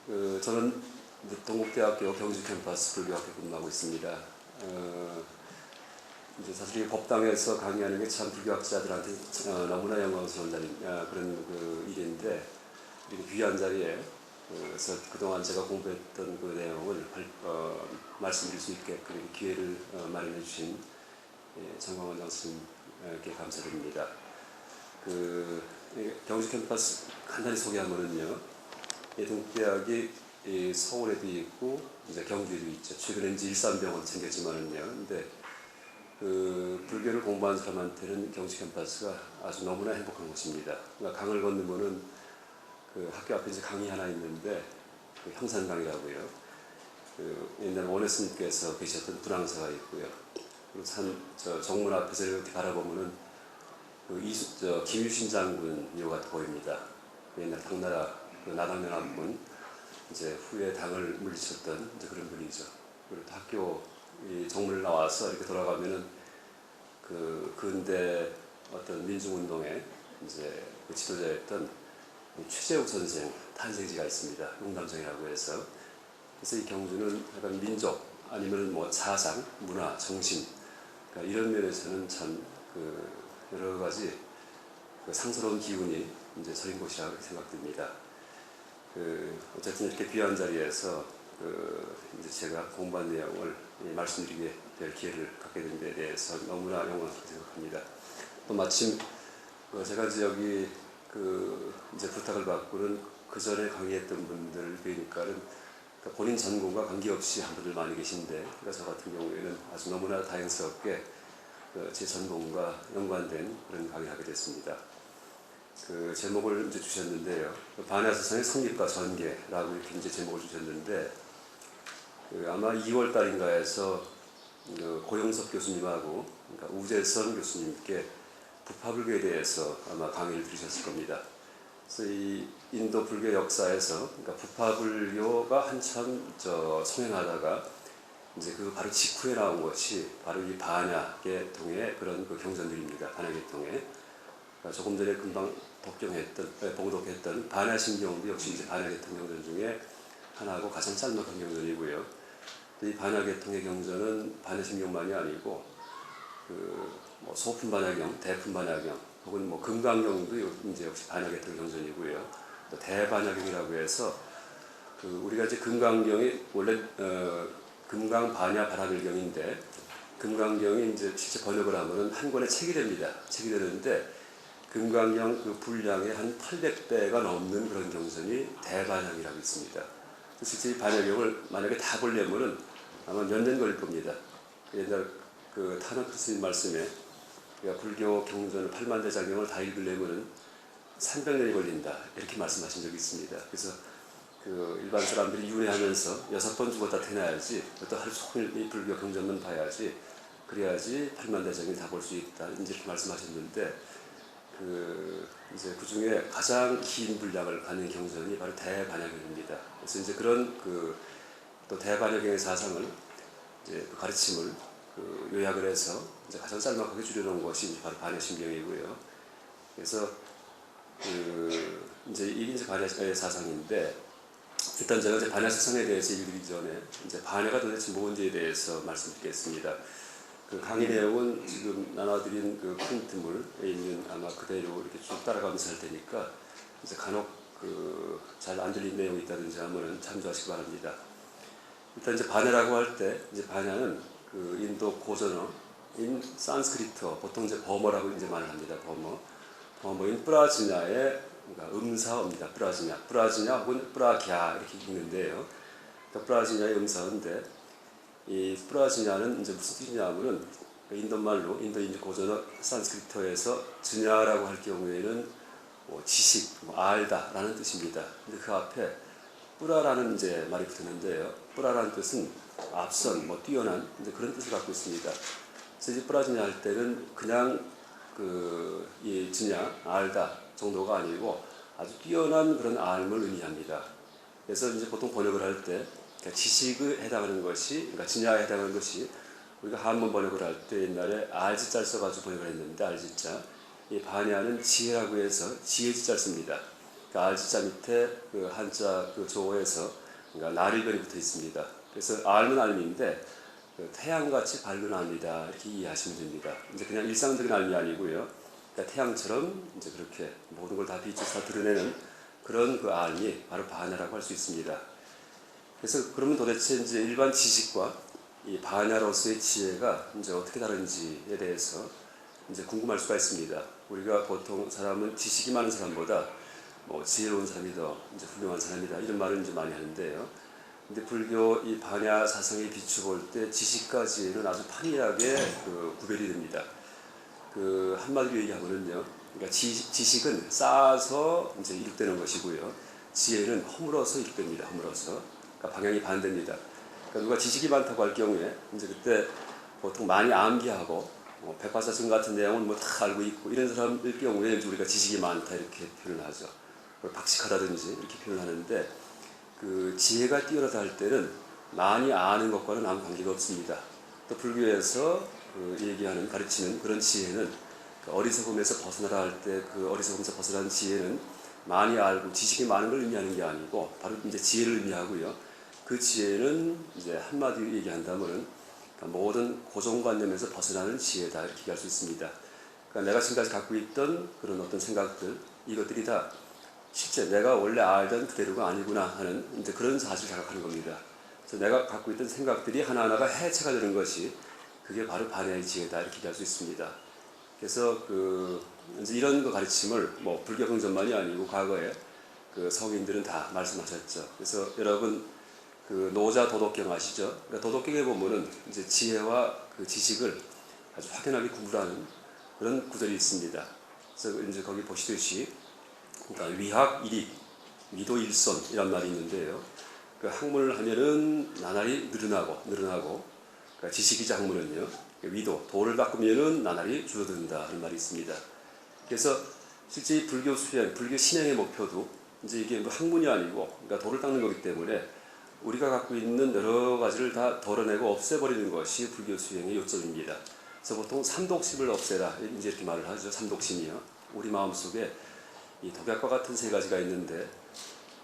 저는 동국대학교 경주 캠퍼스 불교학교 근무하고 있습니다. 이제 사실 이 법당에서 강의하는 게 참 불교학자들한테 너무나 영광스러운 그런 일인데, 이렇게 귀한 자리에 그래서 그동안 제가 공부했던 그 내용을 말씀드릴 수 있게 그런 기회를 마련해 주신 정광원 장수님께 감사드립니다. 경주 캠퍼스 간단히 소개하면은요, 동국대학이 서울에도 있고 이제 경주에도 있죠. 최근에 이제 일산병원 생겼지만은요. 근데 불교를 공부한 사람한테는 경주 캠퍼스가 아주 너무나 행복한 곳입니다. 그러니까 강을 건너면은 학교 앞에 이제 강이 하나 있는데 형산강이라고요. 옛날 원해스님께서 계셨던 분황사가 있고요. 그리고 정문 앞에서 이렇게 바라보면은 김유신 장군 묘가 보입니다. 옛날 당나라 나당연합군 이제 후에 당을 물리쳤던 이제 그런 분이죠. 그리고 학교 정문을 나와서 이렇게 돌아가면은 근대 어떤 민중운동의 이제 지도자였던 최재욱 선생 탄생지가 있습니다. 용담정이라고 해서. 그래서 이 경주는 약간 민족 아니면 뭐 사상, 문화, 정신, 그러니까 이런 면에서는 참 여러 가지 상스러운 기운이 이제 서린 곳이라고 생각됩니다. 어쨌든 이렇게 귀한 자리에서 이제 제가 공부한 내용을 말씀드리게 될 기회를 갖게 된 데 대해서 너무나 영광스럽게 생각합니다. 또 마침 제가 이제 여기 이제 부탁을 받고는 그 전에 강의했던 분들 뵈니까는 본인 전공과 관계없이 한 분들 많이 계신데, 그러니까 저 같은 경우에는 아주 너무나 다행스럽게 제 전공과 연관된 그런 강의를 하게 됐습니다. 제목을 이제 주셨는데요. 반야사상의 성립과 전개라고 이렇게 이제 제목을 주셨는데, 아마 2월 달인가에서 고영석 교수님하고 그러니까 우재선 교수님께 부파불교에 대해서 아마 강의를 들으셨을 겁니다. 그래서 이 인도 불교 역사에서 그러니까 부파불교가 한참 성행하다가 이제 바로 직후에 나온 것이 바로 이 반야계통의 그런 경전들입니다. 반야계통의 조금 전에 금방 봉독했던 반야심경도 역시 이제 반야계통 경전 중에 하나고 가장 짤막한 경전이고요. 이 반야계통의 경전은 반야심경만이 아니고 뭐 소품반야경, 대품반야경, 혹은 뭐 금강경도 이제 역시 반야계통 경전이고요. 또 대반야경이라고 해서 우리가 이제 금강경이 원래 금강반야 바라밀경인데, 금강경이 이제 실제 번역을 하면은 한 권의 책이 됩니다. 책이 되는데 금강경 분량의 한 800배가 넘는 그런 경전이 대반야경이라고 있습니다. 실제 이 반야경을 만약에 다 보려면은 아마 몇 년 걸릴 겁니다. 옛날 타나크 스님 말씀에 불교 경전 8만 대장경을 다 읽으려면은 300년이 걸린다 이렇게 말씀하신 적이 있습니다. 그래서 일반 사람들이 윤회하면서 6번 죽었다 태어나야지, 또 하루 종일 이 불교 경전만 봐야지, 그래야지 8만 대장경 다 볼 수 있다 이렇게 말씀하셨는데, 이제 그 중에 가장 긴 분량을 갖는 경전이 바로 대반야경입니다. 그래서 이제 그런 또 대반야경의 사상을 이제 가르침을 요약을 해서 이제 가장 짤막하게 줄여놓은 것이 바로 반야심경이고요. 그래서 이제 이게 이제 반야의 사상인데, 일단 제가 이제 반야 사상에 대해서 읽기 전에 이제 반야가 도대체 뭔지에 대해서 말씀드리겠습니다. 강의 내용은 지금 나눠드린 프린트물에 있는 아마 그대로 이렇게 쭉 따라가면서 할 테니까 이제 간혹 잘 안 들린 내용이 있다든지 하면은 참조하시기 바랍니다. 일단 이제 반야라고 할 때 이제 반야는 인도 고전어인 산스크리트어, 보통 이제 버머라고 이제 말을 합니다. 버머인 프라지냐의 그러니까 음사어입니다. 프라지냐 혹은 프라갸 이렇게 읽는데요. 그러니까 프라지냐의 음사어인데, 이 프라지냐는 이제 무슨 뜻이냐면은 인도말로 인도 고전어 산스크리트어에서 지냐라고 할 경우에는 지식, 알다라는 뜻입니다. 근데 그 앞에 뿌라라는 이제 말이 붙었는데요. 뿌라라는 뜻은 앞선, 뛰어난 이제 그런 뜻을 갖고 있습니다. 그래서 이 프라지냐 할 때는 그냥 이 지냐, 알다 정도가 아니고 아주 뛰어난 그런 알을 의미합니다. 그래서 이제 보통 번역을 할 때 지식에 해당하는 것이, 그러니까 진야에 해당하는 것이, 우리가 한문 번역을 할 때 옛날에 알지자를 써가지고 번역을 했는데, 알지자, 이 반야는 지혜라고 해서 지혜지자를 씁니다. 그러니까 그러니까 알지자 밑에 그 한자 그 조어에서 그러니까 날일변이 붙어 있습니다. 그래서 알은 알미인데 그 태양같이 밝은 알미다 이렇게 이해하시면 됩니다. 이제 그냥 일상적인 알미 아니고요. 그러니까 태양처럼 이제 그렇게 모든 걸 다 비춰서 다 드러내는 그런 그 알미 바로 반야라고 할 수 있습니다. 그래서 그러면 도대체 이제 일반 지식과 이 반야로서의 지혜가 이제 어떻게 다른지에 대해서 이제 궁금할 수가 있습니다. 우리가 보통 사람은 지식이 많은 사람보다 뭐 지혜로운 사람이 더 이제 훌륭한 사람이다 이런 말을 이제 많이 하는데요. 근데 불교 이 반야 사상에 비추볼 때 지식과 지혜는 아주 판이하게 그 구별이 됩니다. 그 한마디로 얘기하면은요, 그러니까 지식은 쌓아서 이제 이룩되는 것이고요, 지혜는 허물어서 이룩됩니다. 허물어서. 그러니까 방향이 반대입니다. 그러니까 누가 지식이 많다고 할 경우에 이제 그때 보통 많이 암기하고 백과사전 같은 내용은 뭐 다 알고 있고 이런 사람일 경우에 우리가 지식이 많다 이렇게 표현하죠. 박식하다든지 이렇게 표현하는데 그 지혜가 뛰어나다 할 때는 많이 아는 것과는 아무 관계가 없습니다. 또 불교에서 그 얘기하는 가르치는 그런 지혜는 그 어리석음에서 벗어나라 할 때 그 어리석음에서 벗어난 지혜는 많이 알고 지식이 많은 걸 의미하는 게 아니고 바로 이제 지혜를 의미하고요. 그 지혜는 이제 한마디로 얘기한다면은 모든 고정관념에서 벗어나는 지혜다 이렇게 얘기할 수 있습니다. 그러니까 내가 지금까지 갖고 있던 그런 어떤 생각들 이것들이 다 실제 내가 원래 알던 그대로가 아니구나 하는 이제 그런 사실을 자각하는 겁니다. 그래서 내가 갖고 있던 생각들이 하나하나가 해체가 되는 것이 그게 바로 반야의 지혜다 이렇게 얘기할 수 있습니다. 그래서 그 이제 이런 거 가르침을 뭐 불교 경전만이 아니고 과거에 그 성인들은 다 말씀하셨죠. 그래서 여러분 그 노자 도덕경 아시죠? 그러니까 도덕경에 보면은 이제 지혜와 그 지식을 아주 확연하게 구분하는 그런 구절이 있습니다. 그래서 이제 거기 보시듯이 그러니까 위학 일익, 미도 일선 이란 말이 있는데요. 그 학문을 하면은 나날이 늘어나고 그러니까 지식이자 학문은요. 위도 도를 닦으면은 나날이 줄어든다 하는 말이 있습니다. 그래서 실제 이 불교 수행, 불교 신행의 목표도 이제 이게 뭐 학문이 아니고 그러니까 도를 닦는 거기 때문에 우리가 갖고 있는 여러 가지를 다 덜어내고 없애버리는 것이 불교 수행의 요점입니다. 그래서 보통 삼독심을 없애라 이제 이렇게 말을 하죠. 삼독심이요. 우리 마음속에 이 독약과 같은 세 가지가 있는데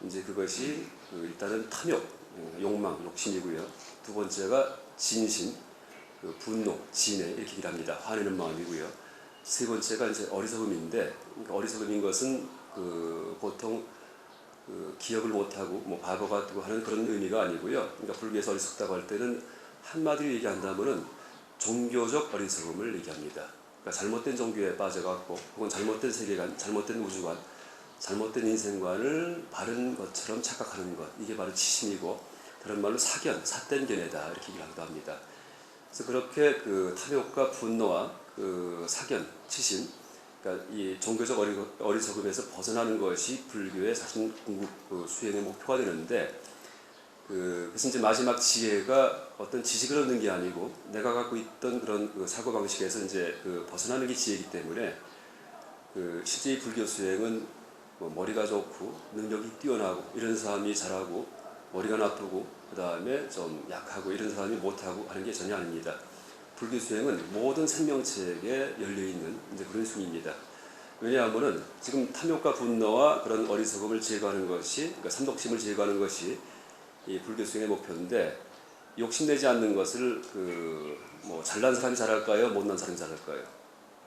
이제 그것이 그 일단은 탐욕, 욕망, 욕심이고요. 두 번째가 진심, 그 분노, 진해 이렇게 얘기를 합니다. 화내는 마음이고요. 세 번째가 이제 어리석음인데 그러니까 어리석음인 것은 그 보통 그 기억을 못하고 뭐 바보가 되고 하는 그런 의미가 아니고요. 그러니까 불교에서 어리석다고 할 때는 한마디로 얘기한다면은 종교적 어리석음을 얘기합니다. 그러니까 잘못된 종교에 빠져갖고 혹은 잘못된 세계관, 잘못된 우주관, 잘못된 인생관을 바른 것처럼 착각하는 것 이게 바로 치심이고 다른 말로 사견, 삿된 견해다 이렇게 얘기하기도 합니다. 그래서 그렇게 그 탐욕과 분노와 그 사견, 치심 그러니까 이 종교적 어리석음에서 벗어나는 것이 불교의 사실 궁극 그 수행의 목표가 되는데 그래서 이제 마지막 지혜가 어떤 지식을 얻는 게 아니고 내가 갖고 있던 그런 그 사고 방식에서 이제 그 벗어나는 게 지혜이기 때문에 그 실제 이 불교 수행은 뭐 머리가 좋고 능력이 뛰어나고 이런 사람이 잘하고 머리가 나쁘고 그 다음에 좀 약하고 이런 사람이 못하고 하는 게 전혀 아닙니다. 불교 수행은 모든 생명체에게 열려있는 이제 그런 수행입니다. 왜냐하면은 지금 탐욕과 분노와 그런 어리석음을 제거하는 것이, 그러니까 삼독심을 제거하는 것이 이 불교 수행의 목표인데 욕심내지 않는 것을 뭐 잘난 사람이 잘할까요? 못난 사람이 잘할까요?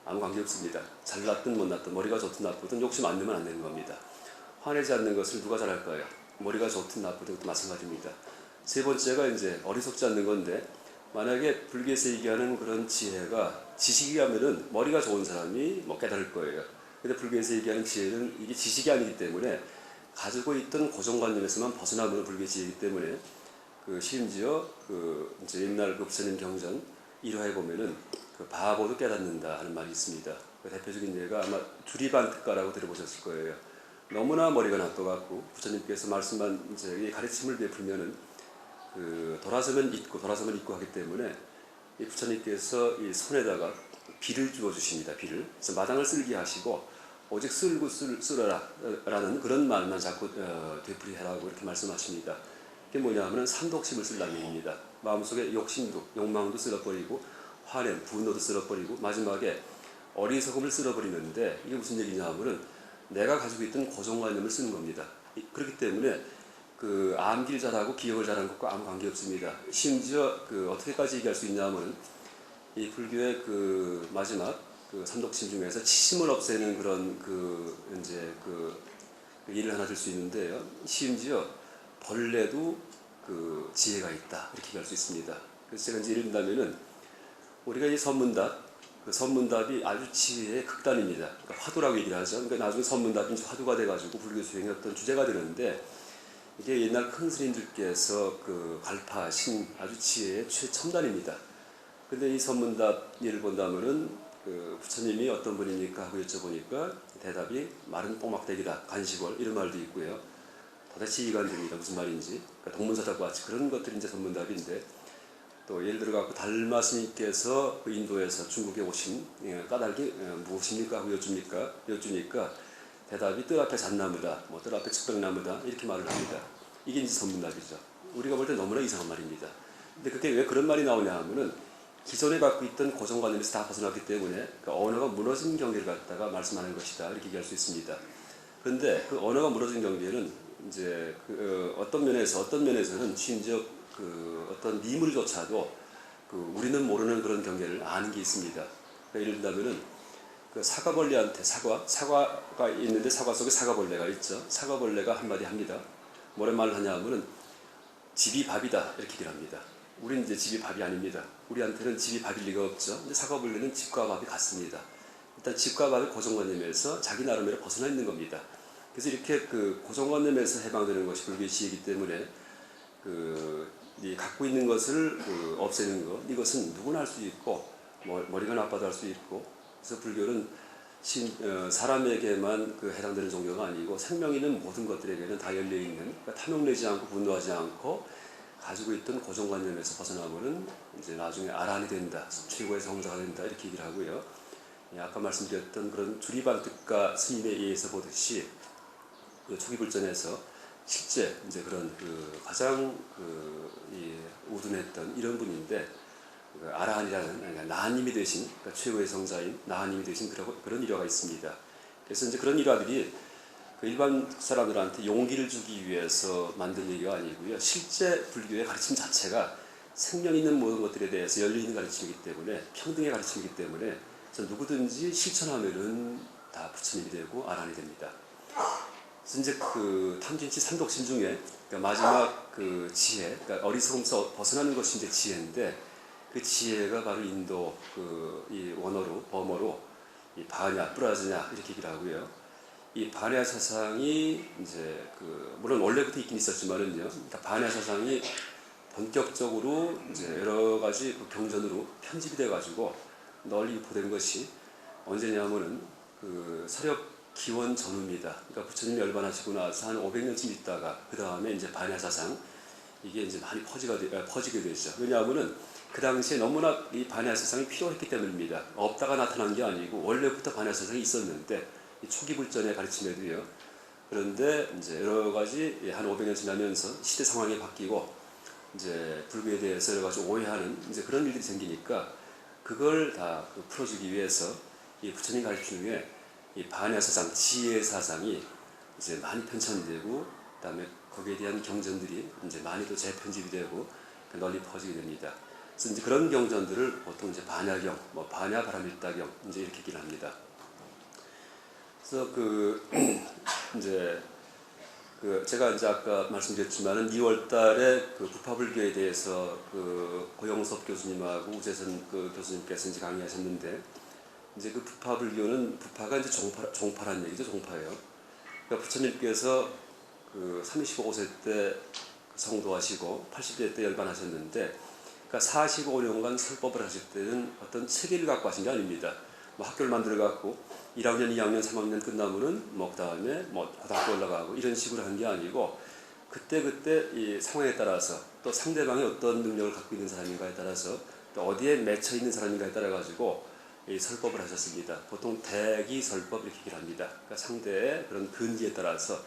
아무 관계 없습니다. 잘났든 못났든 머리가 좋든 나쁘든 욕심 안 내면 안 되는 겁니다. 화내지 않는 것을 누가 잘할까요? 머리가 좋든 나쁘든 그것도 마찬가지입니다. 세 번째가 이제 어리석지 않는 건데 만약에 불교에서 얘기하는 그런 지혜가 지식이라면은 머리가 좋은 사람이 뭐 깨달을 거예요. 근데 불교에서 얘기하는 지혜는 이게 지식이 아니기 때문에 가지고 있던 고정관념에서만 벗어나면 불교의 지혜이기 때문에 그 심지어 그 이제 옛날 그 부처님 경전 1화에 보면은 그 바보도 깨닫는다 하는 말이 있습니다. 그 대표적인 예가 아마 두리반특가라고 들어보셨을 거예요. 너무나 머리가 나빠갖고 부처님께서 말씀만 이제 가르침을 베풀면은 그 돌아서면 잊고 하기 때문에 이 부처님께서 이 손에다가 비를 주어 주십니다. 비를. 그래서 마당을 쓸게 하시고 오직 쓸고 쓰라라는 그런 말만 자꾸 되풀이하라고 이렇게 말씀하십니다. 그게 뭐냐면은 삼독심을 쓰라는 얘기입니다. 마음속에 욕심도, 욕망도 쓸어버리고 화냄, 분노도 쓸어버리고 마지막에 어리석음을 쓸어버리는데 이게 무슨 얘기냐 하면은 내가 가지고 있던 고정관념을 쓰는 겁니다. 그렇기 때문에 그 암기를 잘하고 기억을 잘하는 것과 아무 관계 없습니다. 심지어 그 어떻게까지 얘기할 수 있냐면 이 불교의 그 마지막 그 삼독심 중에서 치심을 없애는 그런 그 이제 그 일을 하나 들 수 있는데요. 심지어 벌레도 그 지혜가 있다 이렇게 얘기할 수 있습니다. 그래서 제가 이제 예를 든다면은 우리가 이 선문답 그 선문답이 아주 지혜의 극단입니다. 그러니까 화두라고 얘기를 하죠. 그러니까 나중에 선문답이 이제 화두가 돼가지고 불교 수행의 어떤 주제가 되는데 이게 옛날 큰 스님들께서 그 발파하신 아주 지혜의 최첨단입니다. 근데 이 선문답 예를 본다면은 그 부처님이 어떤 분입니까 하고 여쭤보니까 대답이 마른 뽕막대기다, 간식월 이런 말도 있고요. 도대체 이해가 안 됩니다. 무슨 말인지. 그러니까 동문서답과 같이 그런 것들이 이제 선문답인데 또 예를 들어 갖고 달마 스님께서 그 인도에서 중국에 오신 까닭이 무엇입니까 하고 여쭈니까 대답이 뜰 앞에 잣나무다, 뭐 뜰 앞에 측백나무다 이렇게 말을 합니다. 이게 이제 선문답이죠. 우리가 볼 때 너무나 이상한 말입니다. 근데 그게 왜 그런 말이 나오냐 하면은 기존에 갖고 있던 고정관념에서 다 벗어났기 때문에 그 언어가 무너진 경계를 갖다가 말씀하는 것이다 이렇게 얘기할 수 있습니다. 그런데 그 언어가 무너진 경계는 이제 그 어떤 면에서는 심지어 그 어떤 미물조차도 그 우리는 모르는 그런 경계를 아는 게 있습니다. 그러니까 예를 들자면은 그 사과벌레한테 사과가 있는데 사과 속에 사과벌레가 있죠. 사과벌레가 한마디 합니다. 뭐라 말을 하냐면은 집이 밥이다 이렇게 얘기를 합니다. 우리는 이제 집이 밥이 아닙니다. 우리한테는 집이 밥일 리가 없죠. 근데 사과벌레는 집과 밥이 같습니다. 일단 집과 밥의 고정관념에서 자기 나름대로 벗어나 있는 겁니다. 그래서 이렇게 그 고정관념에서 해방되는 것이 불교의 지혜이기 때문에 이 갖고 있는 것을 그 없애는 것 이것은 누구나 할 수 있고 머리가 나빠도 할 수 있고 그래서 불교는 사람에게만 그 해당되는 종교가 아니고 생명 있는 모든 것들에게는 다 열려 있는 그러니까 탐욕내지 않고 분노하지 않고 가지고 있던 고정관념에서 벗어나면은 이제 나중에 아란이 된다, 최고의 성자가 된다 이렇게 얘기를 하고요. 아까 말씀드렸던 그런 주리반득가 스님에 의해서 보듯이 그 초기불전에서 실제 이제 그런 그 가장 우둔했던 이런 분인데 그 아라한이라는 나한님이 되신 그러니까 최고의 성자인 나한님이 되신 그런 일화가 있습니다. 그래서 이제 그런 일화들이 그 일반 사람들한테 용기를 주기 위해서 만든 얘기가 아니고요. 실제 불교의 가르침 자체가 생명 있는 모든 것들에 대해서 열려 있는 가르침이기 때문에 평등의 가르침이기 때문에 누구든지 실천하면은 다 부처님이 되고 아란이 됩니다. 그래서 이제 그 탐진치 삼독심 중에 그러니까 마지막 그 지혜, 그러니까 어리석음에서 벗어나는 것이 이제 지혜인데 그 지혜가 바로 인도 이 원어로 범어로 이 바냐, 뿌라즈냐 이렇게 얘기를 하고요. 이 바냐 사상이 이제 물론 원래부터 있긴 있었지만은요. 바냐 사상이 본격적으로 이제 여러 가지 그 경전으로 편집이 돼 가지고 널리 유포된 것이 언제냐면은 그 서력 기원 전후입니다. 그러니까 부처님이 열반하시고 나서 한 500년쯤 있다가 그 다음에 이제 바냐 사상 이게 이제 많이 퍼지게 되죠. 왜냐하면은 그 당시에 너무나 이 바냐 사상이 필요했기 때문입니다. 없다가 나타난 게 아니고 원래부터 바냐 사상이 있었는데 이 초기 불전의 가르침에도요. 그런데 이제 여러 가지 한 500년 지나면서 시대 상황이 바뀌고 이제 불교에 대해서 여러 가지 오해하는 이제 그런 일들이 생기니까 그걸 다 풀어주기 위해서 이 부처님 가르침 중에 이 바냐 사상, 지혜 사상이 이제 많이 편찬되고 그다음에 거기에 대한 경전들이 이제 많이 또 재편집이 되고 널리 퍼지게 됩니다. 그래서 이제 그런 경전들을 보통 이제 바냐경, 뭐 바냐바라밀다경 이제 이렇게 얘기를 합니다. 그래서 이제 제가 이제 아까 말씀드렸지만은 2월달에 그 부파불교에 대해서 고영섭 교수님하고 우재선 교수님께서 이제 강의하셨는데 이제 그 부파불교는 부파가 이제 종파란 얘기죠. 종파예요. 그러니까 부처님께서 35세 때 성도하시고 80대 때 열반하셨는데 그러니까 45년간 설법을 하실 때는 어떤 체계를 갖고 하신 게 아닙니다. 뭐 학교를 만들어 갖고 1학년, 2학년, 3학년 끝나면은 그다음에 고등학교 올라가고 이런 식으로 한 게 아니고 그때 이 상황에 따라서 또 상대방이 어떤 능력을 갖고 있는 사람인가에 따라서 또 어디에 맺혀 있는 사람인가에 따라 가지고 이 설법을 하셨습니다. 보통 대기 설법 이렇게 얘기를 합니다. 그러니까 상대의 그런 근기에 따라서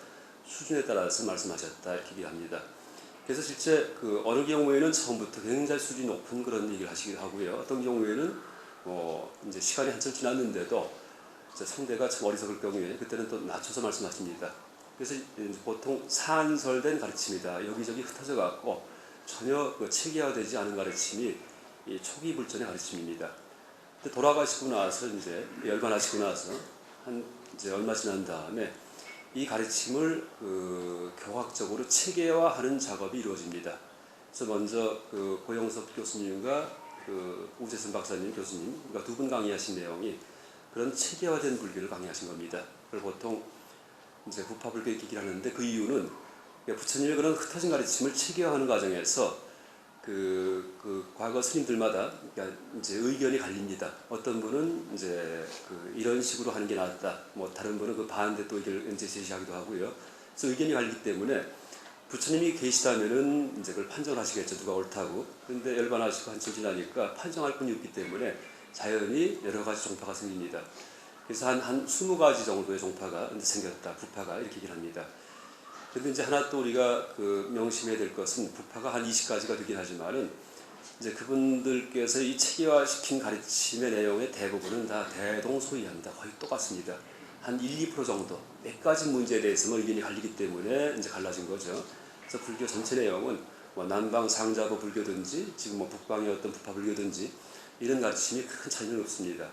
수준에 따라서 말씀하셨다 이렇게 얘기를 합니다. 그래서 실제 어느 경우에는 처음부터 굉장히 수준이 높은 그런 얘기를 하시기도 하고요. 어떤 경우에는 이제 시간이 한참 지났는데도 상대가 참 어리석을 경우에 그때는 또 낮춰서 말씀하십니다. 그래서 보통 산설된 가르침이다. 여기저기 흩어져 갖고 전혀 체계화되지 않은 가르침이 이 초기 불전의 가르침입니다. 근데 돌아가시고 나서 이제 열반하시고 나서 이제 얼마 지난 다음에 이 가르침을 교학적으로 체계화하는 작업이 이루어집니다. 그래서 먼저 고영섭 교수님과 우재선 박사님 교수님, 그러니까 두 분 강의하신 내용이 그런 체계화된 불교를 강의하신 겁니다. 그걸 보통 이제 부파불교 얘기를 하는데 그 이유는 부처님의 그런 흩어진 가르침을 체계화하는 과정에서 과거 스님들마다 그러니까 이제 의견이 갈립니다. 어떤 분은 이제 이런 식으로 하는 게 낫다. 뭐 다른 분은 그 반대 또 의견을 이제 제시하기도 하고요. 그래서 의견이 갈리기 때문에 부처님이 계시다면은 이제 그걸 판정하시겠죠. 누가 옳다고. 그런데 열반하시고 한참 지나니까 판정할 분이 없기 때문에 자연히 여러 가지 종파가 생깁니다. 그래서 한 20가지 정도의 종파가 생겼다. 부파가 이렇게 얘기를 합니다. 그런데 이제 하나 또 우리가 명심해야 될 것은 부파가 한 20가지가 되긴 하지만은 이제 그분들께서 이 체계화시킨 가르침의 내용의 대부분은 다 대동소이합니다. 거의 똑같습니다. 한 1~2% 정도 몇 가지 문제에 대해서는 의견이 갈리기 때문에 이제 갈라진 거죠. 그래서 불교 전체 내용은 뭐 남방 상자부 불교든지 지금 뭐 북방의 어떤 부파 불교든지 이런 가르침이 큰 차이는 없습니다.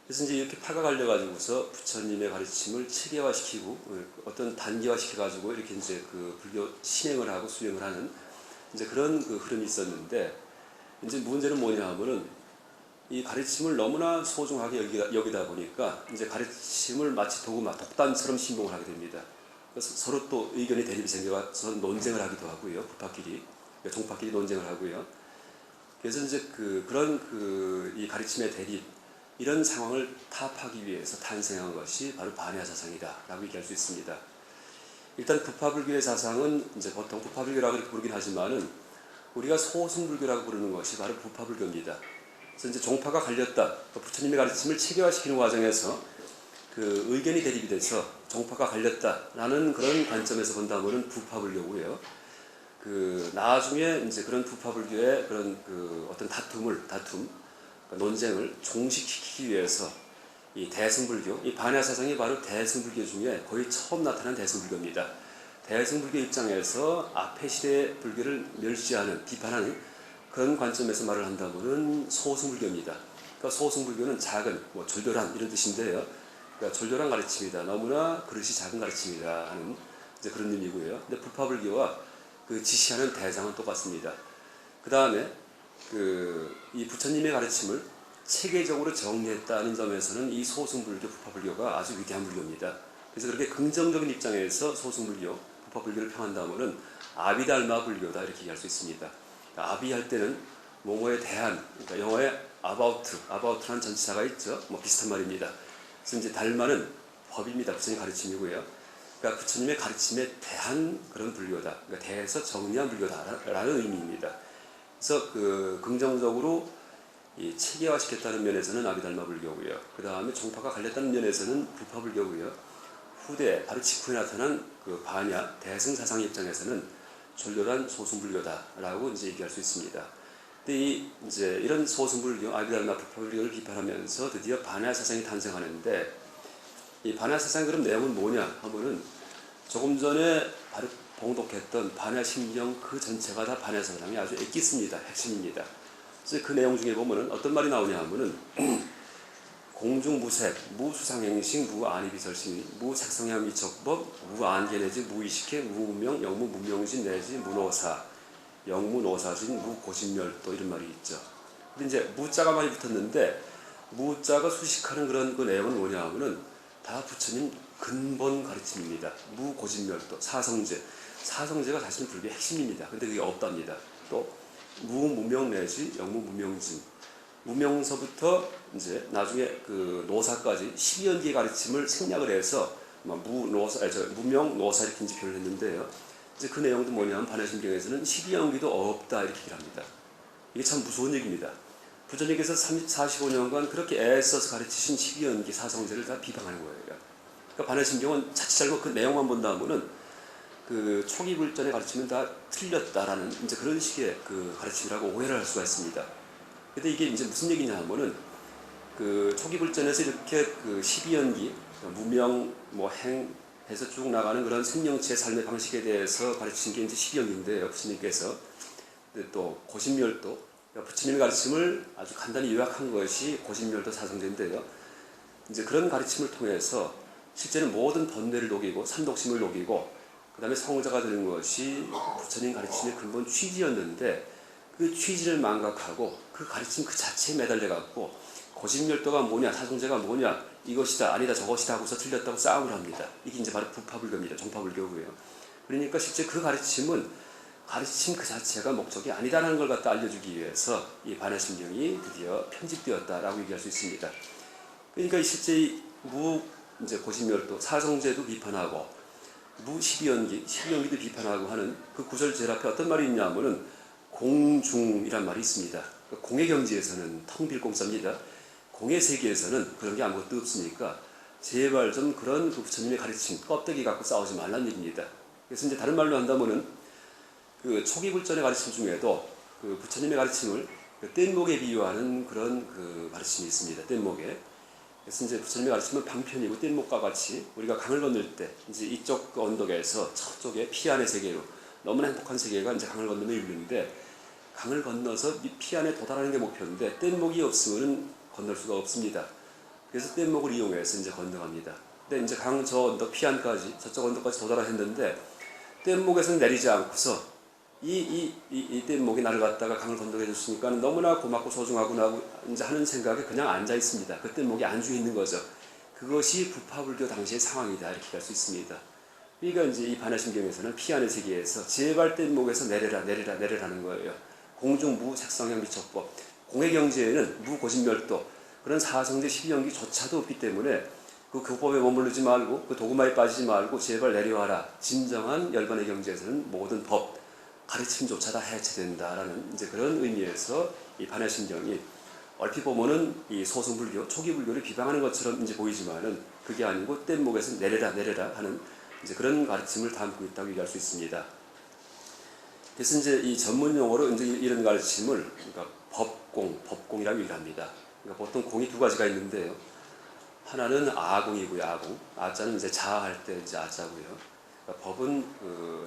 그래서 이제 이렇게 파가 갈려가지고서 부처님의 가르침을 체계화시키고 어떤 단계화시켜가지고 이렇게 이제 불교 신행을 하고 수행을 하는 이제 그런 흐름이 있었는데 이제 문제는 뭐냐 하면은 이 가르침을 너무나 소중하게 여기다 보니까 이제 가르침을 마치 도구마 독단처럼 신봉을 하게 됩니다. 그래서 서로 또 의견이 대립이 생겨서 논쟁을 하기도 하고요. 부파끼리, 종파끼리 논쟁을 하고요. 그래서 이제 그런 이 가르침의 대립 이런 상황을 타파하기 위해서 탄생한 것이 바로 반야 사상이다라고 얘기할 수 있습니다. 일단 부파불교의 사상은 이제 보통 부파불교라고 이렇게 부르긴 하지만은 우리가 소승불교라고 부르는 것이 바로 부파불교입니다. 그래서 이제 종파가 갈렸다. 부처님의 가르침을 체계화시키는 과정에서 의견이 대립이 돼서 종파가 갈렸다라는 그런 관점에서 본다면은 부파불교고요. 나중에 이제 그런 부파불교의 그런 어떤 다툼, 논쟁을 종식시키기 위해서 이 대승불교, 이 반야 사상이 바로 대승불교 중에 거의 처음 나타난 대승불교입니다. 대승불교 입장에서 앞의 시대 불교를 멸시하는, 비판하는 그런 관점에서 말을 한다면은 소승불교입니다. 그러니까 소승불교는 작은, 뭐 졸졸한 이런 뜻인데요. 그러니까 졸졸한 가르침이다. 너무나 그릇이 작은 가르침이다 하는 이제 그런 의미고요. 근데 부파불교와 지시하는 대상은 똑같습니다. 그 다음에 이 부처님의 가르침을 체계적으로 정리했다는 점에서는 이 소승불교, 부파불교가 아주 위대한 불교입니다. 그래서 그렇게 긍정적인 입장에서 소승불교, 부파불교를 평한다면은 아비달마 불교다 이렇게 얘기할 수 있습니다. 아비할 때는 뭐뭐에 대한, 그러니까 영어에 about라는 전치사가 있죠. 뭐 비슷한 말입니다. 그래서 이제 달마는 법입니다. 부처님 가르침이고요. 그러니까 부처님의 가르침에 대한 그런 불교다. 그러니까 대해서 정리한 불교다라는 의미입니다. 그래서 긍정적으로 이 체계화시켰다는 면에서는 아비달마 불교고요. 그 다음에 종파가 갈렸다는 면에서는 부파 불교고요. 후대 바로 직후에 나타난 반야 대승 사상 입장에서는 졸졸한 소승불교다라고 이제 얘기할 수 있습니다. 근데 이제 이런 소승불교, 아비달마 부파 불교를 비판하면서 드디어 반야 사상이 탄생하는데 이 반야 사상의 그런 내용은 뭐냐 하면은 조금 전에 바로 봉독했던 반야 심경 그 전체가 다 반야 사상이 아주 엑기스입니다. 핵심입니다. 그래서 그 내용 중에 보면은 어떤 말이 나오냐 하면은 공중무색, 무수상행식, 무안이비설신, 무색성향 미척법, 무안계내지, 무의식해, 무문명, 영무문명신 내지 무노사, 영무노사신, 무고신멸도 이런 말이 있죠. 근데 이제 무자가 많이 붙었는데 무자가 수식하는 그런 내용은 뭐냐 하면은 다 부처님 근본 가르침입니다. 무고진멸도, 사성제가 사실은 불교의 핵심입니다. 근데 그게 없답니다. 또 무문명 내지 영무문명진, 무명서부터 이제 나중에 노사까지 12연기의 가르침을 생략을 해서 무명, 노사 이렇게 이제 표현을 했는데요. 이제 그 내용도 뭐냐면 반야심경에서는 12연기도 없다 이렇게 얘기를 합니다. 이게 참 무서운 얘기입니다. 부처님께서 45년간 그렇게 애써서 가르치신 12연기 사성제를 다 비방하는 거예요. 그러니까 반야심경은 자칫 잘못 그 내용만 본다면은 초기 불전의 가르침은 다 틀렸다라는 이제 그런 식의 가르침이라고 오해를 할 수가 있습니다. 근데 이게 이제 무슨 얘기냐 하면은 그 초기 불전에서 이렇게 그 12연기, 무명, 뭐 행 해서 쭉 나가는 그런 생명체의 삶의 방식에 대해서 가르치신 게 이제 12연기인데요. 부처님께서 또 고신멸도, 부처님의 가르침을 아주 간단히 요약한 것이 고신멸도 사성제인데요. 이제 그런 가르침을 통해서 실제는 모든 번뇌를 녹이고 삼독심을 녹이고 그 다음에 성자가 되는 것이 부처님 가르침의 근본 취지였는데 그 취지를 망각하고 그 가르침 그 자체에 매달려 갖고 고신멸도가 뭐냐, 사성제가 뭐냐, 이것이다, 아니다, 저것이다 하고서 틀렸다고 싸움을 합니다. 이게 이제 바로 부파불교입니다. 종파불교고요. 그러니까 실제 그 가르침은 가르침 그 자체가 목적이 아니다라는 걸 갖다 알려주기 위해서 이 반야심경이 드디어 편집되었다라고 얘기할 수 있습니다. 그러니까 실제 이제 고신멸도, 사성제도 비판하고 무 12연기도 비판하고 하는 그 구절제 앞에 어떤 말이 있냐면은 공중이란 말이 있습니다. 공의 경지에서는 텅 빌 공짜입니다. 공의 세계에서는 그런 게 아무것도 없으니까 제발 좀 그런 그 부처님의 가르침 껍데기 갖고 싸우지 말란 얘기입니다. 그래서 이제 다른 말로 한다면은 그 초기 불전의 가르침 중에도 그 부처님의 가르침을 그 뗏목에 비유하는 그런 그 가르침이 있습니다. 뗏목에. 그래서 이제 부처님의 가르침은 방편이고 뗏목과 같이 우리가 강을 건널 때 이제 이쪽 그 언덕에서 저쪽에 피안의 세계로 너무나 행복한 세계가 이제 강을 건너면 이루는데 강을 건너서 피안에 도달하는 게 목표인데 뗏목이 없으면 건널 수가 없습니다. 그래서 뗏목을 이용해서 이제 건너갑니다. 근데 이제 강 저 언덕 피안까지 저쪽 언덕까지 도달했는데 뗏목에서 내리지 않고서 이 뗏목이 나를 갖다가 강을 건너게 해줬으니까 너무나 고맙고 소중하구나 이제 하는 생각에 그냥 앉아 있습니다. 그 뗏목이 안주 있는 거죠. 그것이 부파불교 당시의 상황이다 이렇게 할 수 있습니다. 그러니까 이제 이 반야심경에서는 피안의 세계에서 제발 뗏목에서 내려라는 거예요. 공중무 색성형 비척법, 공의 경지에는 무고신멸도 그런 사성제 12연기조차도 없기 때문에 그 교법에 머무르지 말고 그 도구마에 빠지지 말고 제발 내려와라. 진정한 열반의 경지에서는 모든 법, 가르침조차 다 해체된다라는 이제 그런 의미에서 이 반야심경이 얼핏 보면은 이 소승불교, 초기 불교를 비방하는 것처럼 이제 보이지만은 그게 아니고 뗏목에서 내려라 하는 이제 그런 가르침을 담고 있다고 얘기할 수 있습니다. 그래서 이제 이 전문 용어로 이제 이런 가르침을 그러니까 법공이라고 얘기를 합니다. 그러니까 보통 공이 두 가지가 있는데요. 하나는 아공이고요, 아공. 아자는 이제 자할 때 이제 아자고요. 그러니까 법은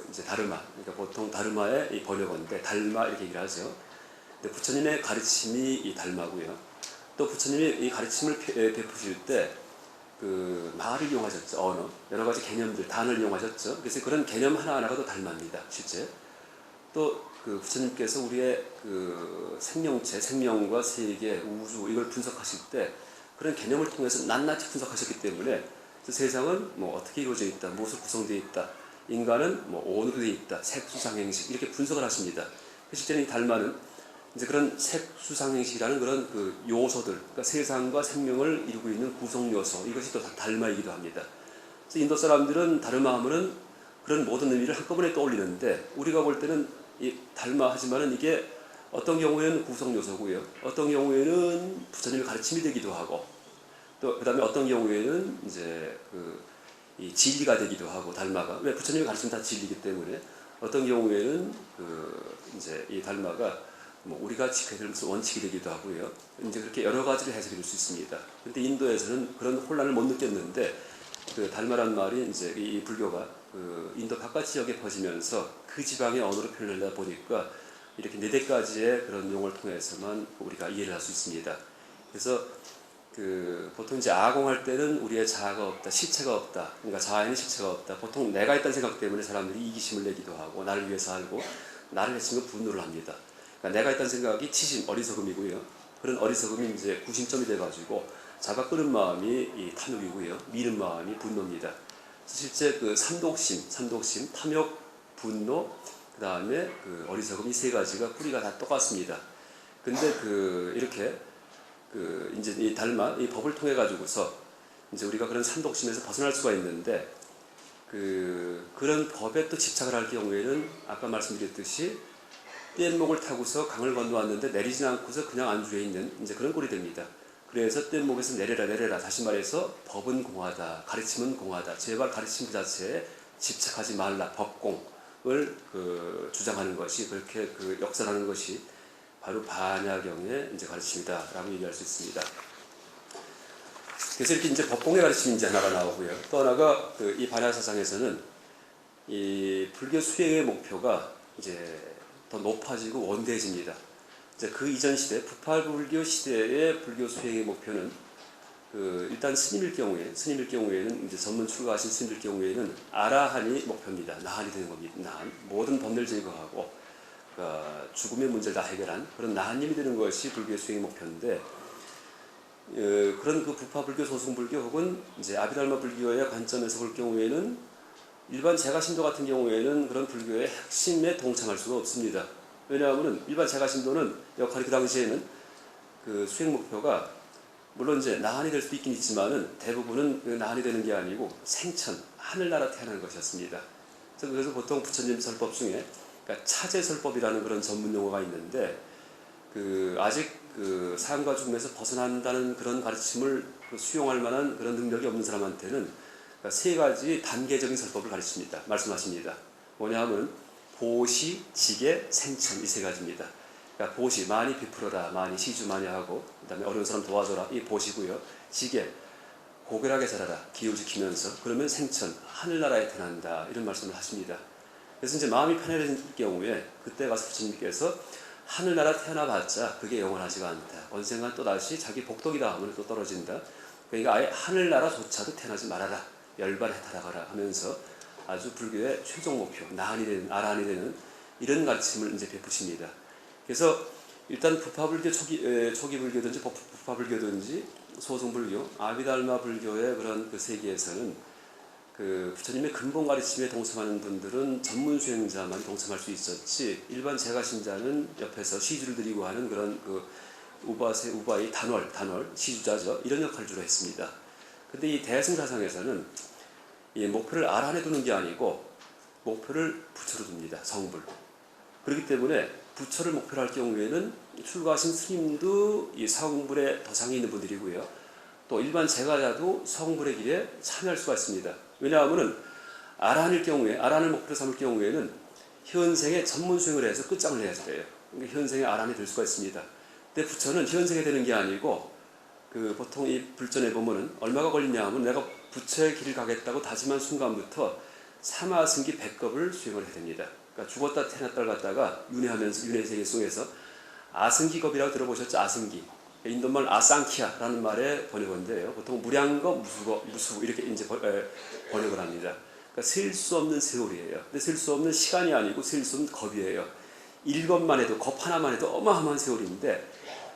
이제 다르마. 그러니까 보통 다르마의 이 번역어인데 달마 이렇게 얘기를 하죠. 근데 부처님의 가르침이 이 달마고요. 또 부처님이 이 가르침을 베푸실 때 그 말을 이용하셨죠. 언어, 여러 가지 개념들, 단어를 이용하셨죠. 그래서 그런 개념 하나하나가 또 달마입니다. 실제. 또 그 부처님께서 우리의 그 생명체, 생명과 세계, 우주 이걸 분석하실 때 그런 개념을 통해서 낱낱이 분석하셨기 때문에 세상은 뭐 어떻게 이루어져 있다, 무엇으로 구성되어 있다, 인간은 뭐 온으로 되어 있다, 색수상행식 이렇게 분석을 하십니다. 실제는 이 달마는 이제 그런 색수상행식이라는 그런 그 요소들, 그러니까 세상과 생명을 이루고 있는 구성 요소, 이것이 또 달마이기도 합니다. 그래서 인도 사람들은 다르마 하면은 그런 모든 의미를 한꺼번에 떠올리는데 우리가 볼 때는 이 달마 하지만은 이게 어떤 경우에는 구성 요소고요, 어떤 경우에는 부처님의 가르침이 되기도 하고, 또 그다음에 어떤 경우에는 이제 이 진리가 되기도 하고 달마가 왜 부처님의 가르침 다 진리이기 때문에 어떤 경우에는 이제 이 달마가 뭐 우리가 지켜야 될 원칙이 되기도 하고요. 이제 그렇게 여러 가지를 해석해 줄 수 있습니다. 그런데 인도에서는 그런 혼란을 못 느꼈는데 그 달마란 말이 이제 이 불교가 인도 바깥 지역에 퍼지면서 그 지방의 언어로 표현하다 보니까 이렇게 4대까지의 그런 용어를 통해서만 우리가 이해를 할 수 있습니다. 그래서 보통 이제 아공할 때는 우리의 자아가 없다, 실체가 없다. 그러니까 자아에는 실체가 없다. 보통 내가 있다는 생각 때문에 사람들이 이기심을 내기도 하고 나를 위해서 살고 나를 해치는 분노를 합니다. 그러니까 내가 있다는 생각이 치심, 어리석음이고요. 그런 어리석음이 이제 구심점이 돼가지고 자가 끄는 마음이 이 탐욕이고요. 미는 마음이 분노입니다. 실제 그 삼독심, 탐욕, 분노, 그 다음에 어리석음 이 세 가지가 뿌리가 다 똑같습니다. 근데 이렇게 이제 이 달마, 이 법을 통해 가지고서 이제 우리가 그런 삼독심에서 벗어날 수가 있는데 그런 법에 또 집착을 할 경우에는 아까 말씀드렸듯이 뗏목을 타고서 강을 건너왔는데 내리지 않고서 그냥 안주해 있는 이제 그런 꼴이 됩니다. 그래서 뗏목에서 내려라. 다시 말해서 법은 공하다, 가르침은 공하다. 제발 가르침 그 자체에 집착하지 말라. 법공을 주장하는 것이 그렇게 역설하는 것이 바로 반야경의 이제 가르침이다라고 얘기할 수 있습니다. 그래서 이렇게 이제 법공의 가르침이 이제 하나가 나오고요. 또 하나가 이 반야 사상에서는 이 불교 수행의 목표가 이제 더 높아지고 원대해집니다. 이제 그 이전 시대, 부파불교 시대의 불교 수행의 목표는 일단 스님일 경우에는 이제 전문 출가하신 스님일 경우에는 아라한이 목표입니다. 나한이 되는 겁니다. 나한. 모든 법을 제거하고 죽음의 문제를 다 해결한 그런 나한님이 되는 것이 불교의 수행의 목표인데, 그런 그 부파불교, 소승불교 혹은 이제 아비달마 불교의 관점에서 볼 경우에는 일반 제가신도 같은 경우에는 그런 불교의 핵심에 동참할 수가 없습니다. 왜냐하면 일반 제가신도는 역할이 그 당시에는 그 수행 목표가 물론 이제 나한이 될 수도 있긴 있지만은 대부분은 그 나한이 되는 게 아니고 생천, 하늘나라 태어나는 것이었습니다. 그래서 보통 부처님 설법 중에 그러니까 차제설법이라는 그런 전문 용어가 있는데, 아직 삶과 죽음에서 벗어난다는 그런 가르침을 수용할 만한 그런 능력이 없는 사람한테는 그러니까 세 가지 단계적인 설법을 가르칩니다. 말씀하십니다. 뭐냐 하면 보시, 지계, 생천 이 세 가지입니다. 그러니까 보시, 많이 베풀어라, 많이 시주 많이 하고, 그 다음에 어려운 사람 도와줘라, 이 보시고요. 지계, 고결하게 살아라, 기후 지키면서, 그러면 생천, 하늘나라에 태어난다, 이런 말씀을 하십니다. 그래서 이제 마음이 편해진 경우에 그때 가서 부처님께서 하늘나라 태어나봤자 그게 영원하지가 않다. 언젠간 또 다시 자기 복덕이다 하면 또 떨어진다. 그러니까 아예 하늘나라조차도 태어나지 말아라. 열반해탈하거라 하면서 아주 불교의 최종 목표, 나한이 되는, 아라한이 되는 이런 가르침을 이제 베푸십니다. 그래서 일단 부파불교 초기 불교든지 부파불교든지 소승불교, 아비달마 불교의 그런 그 세계에서는 부처님의 근본 가르침에 동참하는 분들은 전문 수행자만 동참할 수 있었지, 일반 제가신자는 옆에서 시주를 드리고 하는 그런 우바의 단월, 시주자죠. 이런 역할을 주로 했습니다. 근데 이 대승사상에서는 이 목표를 아란에 두는 게 아니고 목표를 부처로 둡니다. 성불. 그렇기 때문에 부처를 목표로 할 경우에는 출가하신 스님도 이 성불에 더상에 있는 분들이고요. 또 일반 제가자도 성불의 길에 참여할 수가 있습니다. 왜냐하면 아란일 경우에, 아란을 목표로 삼을 경우에는 현생에 전문 수행을 해서 끝장을 내야 돼요. 그러니까 현생에 아란이 될 수가 있습니다. 근데 부처는 현생에 되는 게 아니고 보통 이 불전에 보면은 얼마가 걸리냐 하면 내가 부처의 길을 가겠다고 다짐한 순간부터 사마승기 100겁을 수행을 해야 됩니다. 그러니까 죽었다 태어났다를 갖다가 윤회하면서 윤회세계 속에서 아승기겁이라고 들어보셨죠? 아승기. 인도말 아상키아라는 말의 번역어인데요. 보통 무량겁, 무수거 이렇게 이제 번역을 합니다. 그러니까 셀 수 없는 세월이에요. 근데 셀 수 없는 시간이 아니고 셀 수 없는 겁이에요. 1겁만 해도, 겁 하나만 해도 어마어마한 세월인데,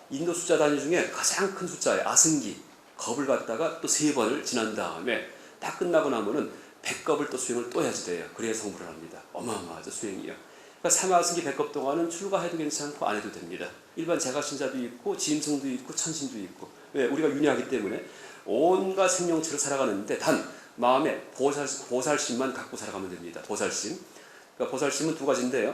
인도 숫자 단위 중에 가장 큰 숫자의 아승기, 겁을 갖다가 또 3번을 지난 다음에 딱 끝나고 나면은 100겁을 또 수행을 또 해야지 돼요. 그래야 성불을 합니다. 어마어마하죠, 수행이요. 그러니까 사마승기 100겁 동안은 출가해도 괜찮고 안 해도 됩니다. 일반 제가신자도 있고 짐승도 있고 천신도 있고. 왜? 우리가 윤회하기 때문에 온갖 생명체로 살아가는데 단 마음에 보살심만 갖고 살아가면 됩니다. 보살심. 그러니까 보살심은 두 가지인데요.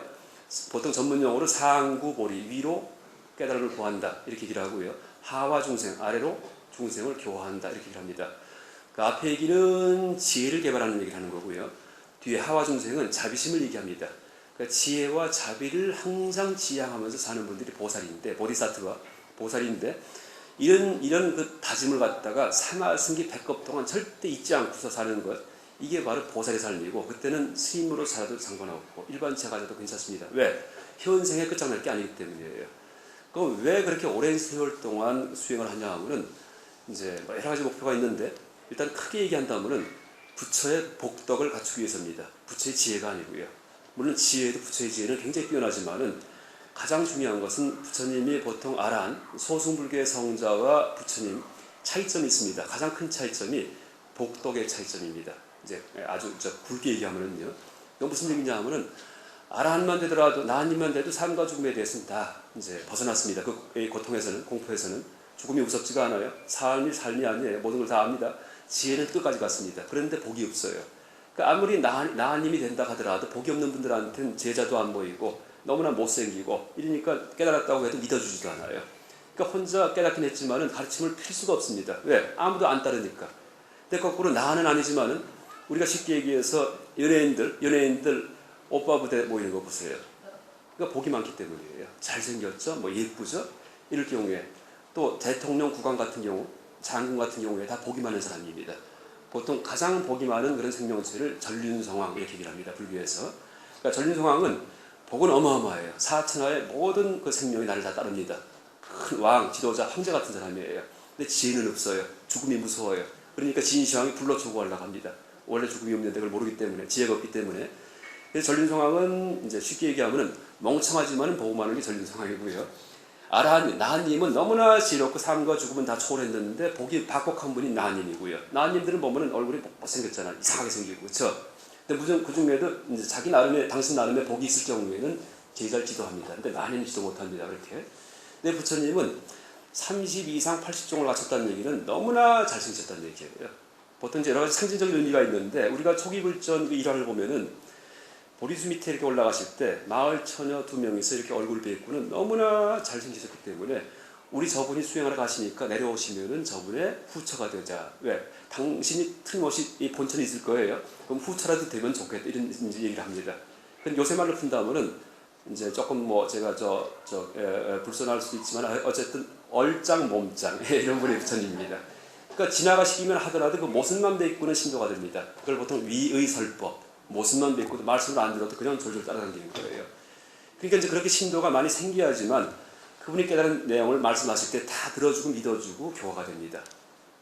보통 전문용어로 상구보리, 위로 깨달음을 구한다 이렇게 얘기를 하고요. 하와 중생, 아래로 중생을 교화한다 이렇게 얘기를 합니다. 그 앞에 얘기는 지혜를 개발하는 얘기를 하는 거고요. 뒤에 하와 중생은 자비심을 얘기합니다. 그러니까 지혜와 자비를 항상 지향하면서 사는 분들이 보살인데, 보디사트와 보살인데, 이런 그 다짐을 갖다가 사마승기 100겁 동안 절대 잊지 않고서 사는 것, 이게 바로 보살의 삶이고, 그때는 스님으로 살아도 상관없고 일반 제가자도 괜찮습니다. 왜? 현생에 끝장날 게 아니기 때문이에요. 그럼 왜 그렇게 오랜 세월 동안 수행을 하냐 하면은 이제 여러 가지 목표가 있는데, 일단 크게 얘기한다면은 부처의 복덕을 갖추기 위해서입니다. 부처의 지혜가 아니고요. 물론 지혜도 부처의 지혜는 굉장히 뛰어나지만은 가장 중요한 것은 부처님이 보통 아란, 소승불교의 성자와 부처님 차이점이 있습니다. 가장 큰 차이점이 복덕의 차이점입니다. 이제 아주 굵게 얘기하면은요. 이건 무슨 얘기냐 하면은 아란만 되더라도, 나한님만 돼도 삶과 죽음에 대해서는 다 이제 벗어났습니다. 그 고통에서는, 공포에서는 죽음이 무섭지가 않아요. 삶이 아니에요. 모든 걸 다 압니다. 지혜는 끝까지 갔습니다. 그런데 복이 없어요. 그러니까 아무리 나한님이 된다 하더라도 복이 없는 분들한테는 제자도 안 보이고 너무나 못생기고 이러니까 깨달았다고 해도 믿어주지도 않아요. 그러니까 혼자 깨닫긴 했지만은 가르침을 필 수가 없습니다. 왜? 아무도 안 따르니까. 근데 거꾸로 나는 아니지만은 우리가 쉽게 얘기해서 연예인들 오빠 부대 모이는 거 보세요. 그러니까 복이 많기 때문이에요. 잘생겼죠? 뭐 예쁘죠? 이럴 경우에 또 대통령 국왕 같은 경우 장군 같은 경우에 다 복이 많은 사람입니다. 보통 가장 복이 많은 그런 생명체를 전륜성왕 이렇게 얘기를 합니다. 불교에서. 그러니까 전륜성왕은 복은 어마어마해요. 사천하의 모든 그 생명이 나를 다 따릅니다. 큰 왕, 지도자, 황제 같은 사람이에요. 근데 지혜는 없어요. 죽음이 무서워요. 그러니까 진시황이 불러 조구하려고 합니다. 원래 죽음이 없는데 그걸 모르기 때문에, 지혜가 없기 때문에. 그래서 전륜성왕은 이제 쉽게 얘기하면은 멍청하지만 복 많은 게 전륜성왕이고요. 아라한님, 나한님은 너무나 지혜롭고 삶과 죽음은 다 초월했는데 복이 박복한 분이 나한님이고요. 나한님들은 보면은 얼굴이 못생겼잖아. 이상하게 생기고, 그렇죠? 근데 무슨 그 중에도 이제 자기 나름의, 당신 나름의 복이 있을 경우에는 제자를 지도합니다. 근데 나한님은 지도 못합니다. 그렇게. 근데 부처님은 30 이상 80종을 갖췄다는 얘기는 너무나 잘생기셨다는 얘기예요. 보통 이제 여러 가지 상징적인 의미가 있는데 우리가 초기불전 그 일화를 보면은 보리수 밑에 이렇게 올라가실 때 마을 처녀 2명이서 이렇게 얼굴을 뵙고는 너무나 잘생기셨기 때문에 우리 저분이 수행하러 가시니까 내려오시면은 저분의 후처가 되자. 왜? 당신이 틀림없이 이 본천이 있을 거예요. 그럼 후처라도 되면 좋겠다. 이런 이제 얘기를 합니다. 근데 요새 말로 푼다면은 이제 조금 뭐 제가 불손할 수도 있지만 어쨌든 얼짱 몸짱 이런 분의 부처님입니다. 그러니까 지나가시기만 하더라도 그 모습만 뵙고는 신도가 됩니다. 그걸 보통 위의설법, 모습만 뵙고도 말씀을 안 들어도 그냥 졸졸 따라다니는 거예요. 그러니까 이제 그렇게 신도가 많이 생겨야지만 그분이 깨달은 내용을 말씀하실 때 다 들어주고 믿어주고 교화가 됩니다.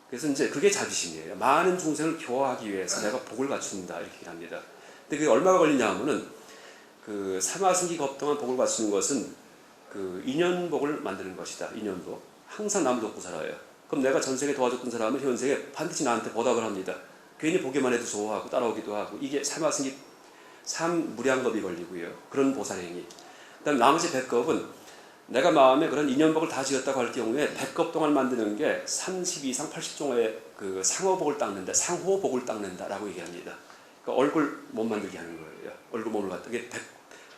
그래서 이제 그게 자비심이에요. 많은 중생을 교화하기 위해서 내가 복을 갖춘다 이렇게 합니다. 근데 그게 얼마가 걸리냐 하면은 그 사마승기 겁동안 복을 갖추는 것은 그 인연복을 만드는 것이다. 인연복. 항상 남을 돕고 살아요. 그럼 내가 전생에 도와줬던 사람은 현생에 반드시 나한테 보답을 합니다. 괜히 보기만 해도 좋아하고 따라오기도 하고 이게 사마승기 3무량겁이 걸리고요. 그런 보살행위. 그다음 나머지 100겁은 내가 마음에 그런 인연복을 다 지었다고 할 경우에 100겁 동안 만드는 게 30 이상 80종의 그 상호복을 닦는다. 상호복을 닦는다라고 얘기합니다. 그러니까 얼굴 못 만들게 하는 거예요. 얼굴 몸을 갖다. 이게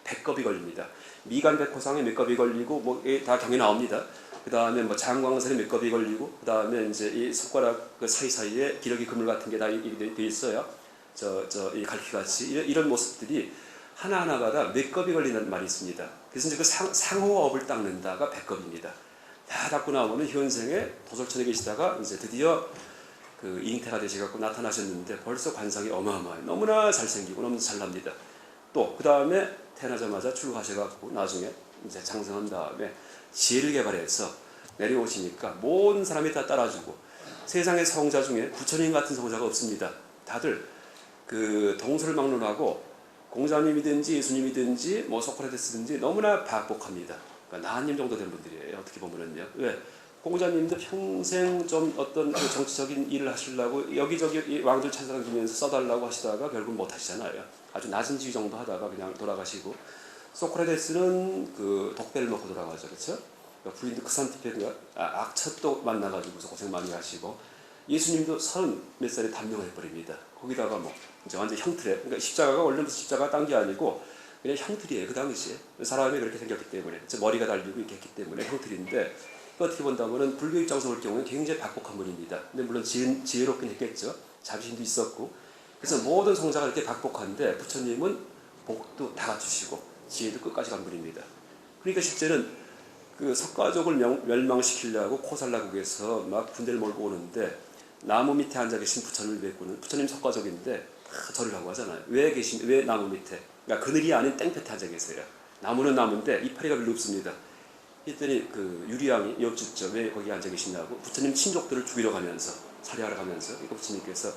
100겁이 걸립니다. 미간 백호상에 몇 겁이 걸리고 뭐 다 경에 나옵니다. 그 다음에 뭐 장광설에 몇 겁이 걸리고 그 다음에 이제 이 손가락 그 사이사이에 기러기 그물 같은 게 다 돼 있어요. 이 갈퀴같이 이런 모습들이 하나하나가 몇 겁이 걸리는 말이 있습니다. 그래서 이제 그 상호업을 닦는다가 100겁입니다. 다 닦고 나오면 현생에 도솔천에 계시다가 이제 드디어 그 잉태가 되셔갖고 나타나셨는데 벌써 관상이 어마어마해요. 너무나 잘생기고 너무 잘납니다. 또 그 다음에 태어나자마자 출가하셔갖고 나중에 이제 장성한 다음에 지혜를 개발해서 내려오시니까 모든 사람이 다 따라주고 세상의 성자 중에 부처님 같은 성자가 없습니다. 다들 그 동설망론하고 공자님이든지 예수님이든지 뭐 소크라테스든지 너무나 박복합니다. 그러니까 나한님 정도 된 분들이에요. 어떻게 보면은요. 왜? 공자님도 평생 좀 어떤 그 정치적인 일을 하시려고 여기저기 왕들 찾아다니면서 써달라고 하시다가 결국 못 하시잖아요. 아주 낮은 지위 정도 하다가 그냥 돌아가시고 소크라테스는 그 독배를 먹고 돌아가죠. 그렇죠? 그러니까 부인도 크산티페가 악처도 만나가지고 고생 많이 하시고 예수님도 30몇 살에 단명을 해버립니다. 거기다가 뭐 이제 완전 형틀에 그러니까 십자가가 원래부터 십자가 딴 게 아니고 그냥 형틀이에요. 그 당시에 사람이 그렇게 생겼기 때문에 머리가 달리고 이렇게 했기 때문에 형틀인데 어떻게 본다면은 불교 입장에서 볼 경우는 굉장히 박복한 분입니다. 근데 물론 지혜롭긴 했겠죠. 자비심도 있었고 그래서 모든 성자가 이렇게 박복한데 부처님은 복도 다 갖추시고 지혜도 끝까지 간 분입니다. 그러니까 실제는 그 석가족을 멸망시키려고 코살라국에서 막 군대를 몰고 오는데 나무 밑에 앉아 계신 부처님을 뵙고는 부처님 석가족인데 다 절을 하고 하잖아요. 왜 나무 밑에? 그러니까 그늘이 아닌 땡볕에 앉아 계세요. 나무는 나무인데 이파리가 별로 없습니다. 했더니 그 유리왕이 여쭙죠. 왜 거기 앉아 계시냐고. 부처님 친족들을 죽이러 가면서 살해하러 가면서 그러니까 부처님께서